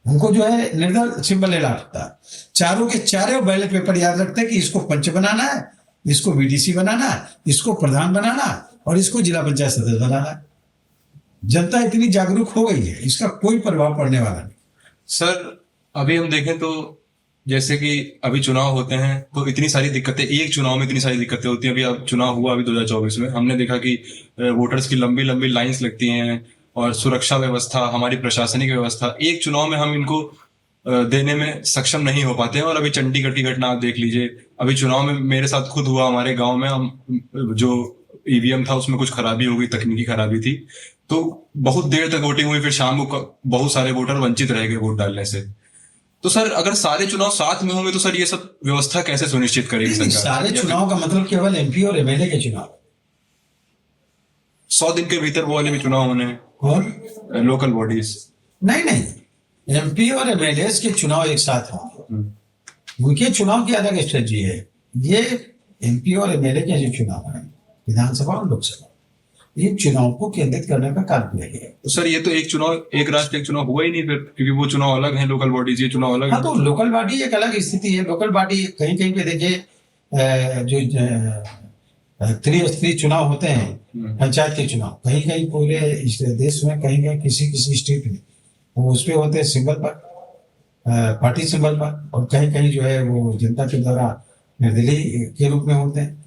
उनको जो है निर्दल सिंबल लेना होता है। चारों के चारों बैलेट पेपर याद रखते हैं कि इसको पंच बनाना है, इसको बीडीसी बनाना है, इसको प्रधान बनाना और इसको जिला पंचायत सदस्य बनाना है। जनता इतनी जागरूक हो गई है, इसका कोई प्रभाव पड़ने वाला नहीं। सर अभी हम देखें तो जैसे कि अभी चुनाव होते हैं तो इतनी सारी दिक्कतें, एक चुनाव में इतनी सारी दिक्कतें होती हैं। अभी अब चुनाव हुआ अभी 2024 में, हमने देखा कि वोटर्स की लंबी लंबी लाइंस लगती हैं और सुरक्षा व्यवस्था, हमारी प्रशासनिक व्यवस्था, एक चुनाव में हम इनको देने में सक्षम नहीं हो पाते हैं। और अभी चंडीगढ़ की घटना आप देख लीजिए, अभी चुनाव में मेरे साथ खुद हुआ, हमारे गांव में हम जो ईवीएम था उसमें कुछ खराबी हो गई, तकनीकी खराबी थी, तो बहुत देर तक वोटिंग हुई, फिर शाम को बहुत सारे वोटर वंचित रह गए वोट डालने से। तो सर अगर सारे चुनाव साथ में होंगे तो सर ये सब व्यवस्था कैसे सुनिश्चित करेगी सरकार? सारे चुनाव का मतलब केवल एमपी और एमएलए के चुनाव, 100 दिन के भीतर वो वाले भी चुनाव होने हैं और लोकल बॉडीज। नहीं, एमपी और एमएलए के चुनाव एक साथ होंगे, उनके चुनाव की अलग स्ट्रेटजी है। ये एमपी और एमएलए के जो चुनाव है, विधानसभा और लोकसभा, इन चुनाव को केंद्रित करने का कार्य किया गया है। तो सर ये तो एक चुनाव, एक राष्ट्र एक चुनाव हुआ ही नहीं फिर, क्योंकि वो चुनाव अलग है, लोकल बॉडीज, ये चुनाव अलग हाँ, है। तो लोकल बॉडी एक अलग स्थिति है। लोकल बॉडी कहीं कहीं पे देखिए जो त्रिस्तरीय चुनाव होते हैं, पंचायत के चुनाव, कहीं कहीं पूरे इस देश में, कहीं कहीं किसी किसी स्टेट में वो उस पे होते हैं सिंबल पर, पार्टी सिंबल पर, और कहीं कहीं जो है वो जनता के द्वारा निर्दलीय के रूप में होते हैं।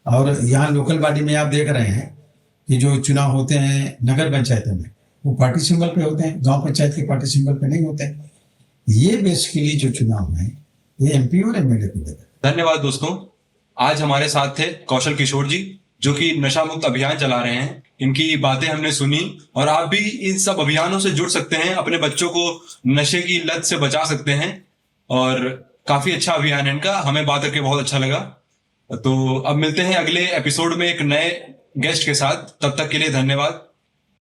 और यहाँ लोकल बॉडी में आप देख रहे हैं कि जो चुनाव होते हैं नगर पंचायतों में, वो पार्टी सिंबल पे होते हैं, गांव पंचायत के पार्टी सिंबल पे नहीं होते हैं। ये बेसिकली जो चुनाव है ये एमपी और एमएलए को देता है। धन्यवाद दोस्तों। आज हमारे साथ थे कौशल किशोर जी, जो कि नशा मुक्त अभियान चला रहे हैं। इनकी बातें हमने सुनी और आप भी इन सब अभियानों से जुड़ सकते हैं, अपने बच्चों को नशे की लत से बचा सकते हैं। और काफी अच्छा अभियान है इनका, हमें बात करके बहुत अच्छा लगा। तो अब मिलते हैं अगले एपिसोड में एक नए गेस्ट के साथ, तब तक के लिए धन्यवाद।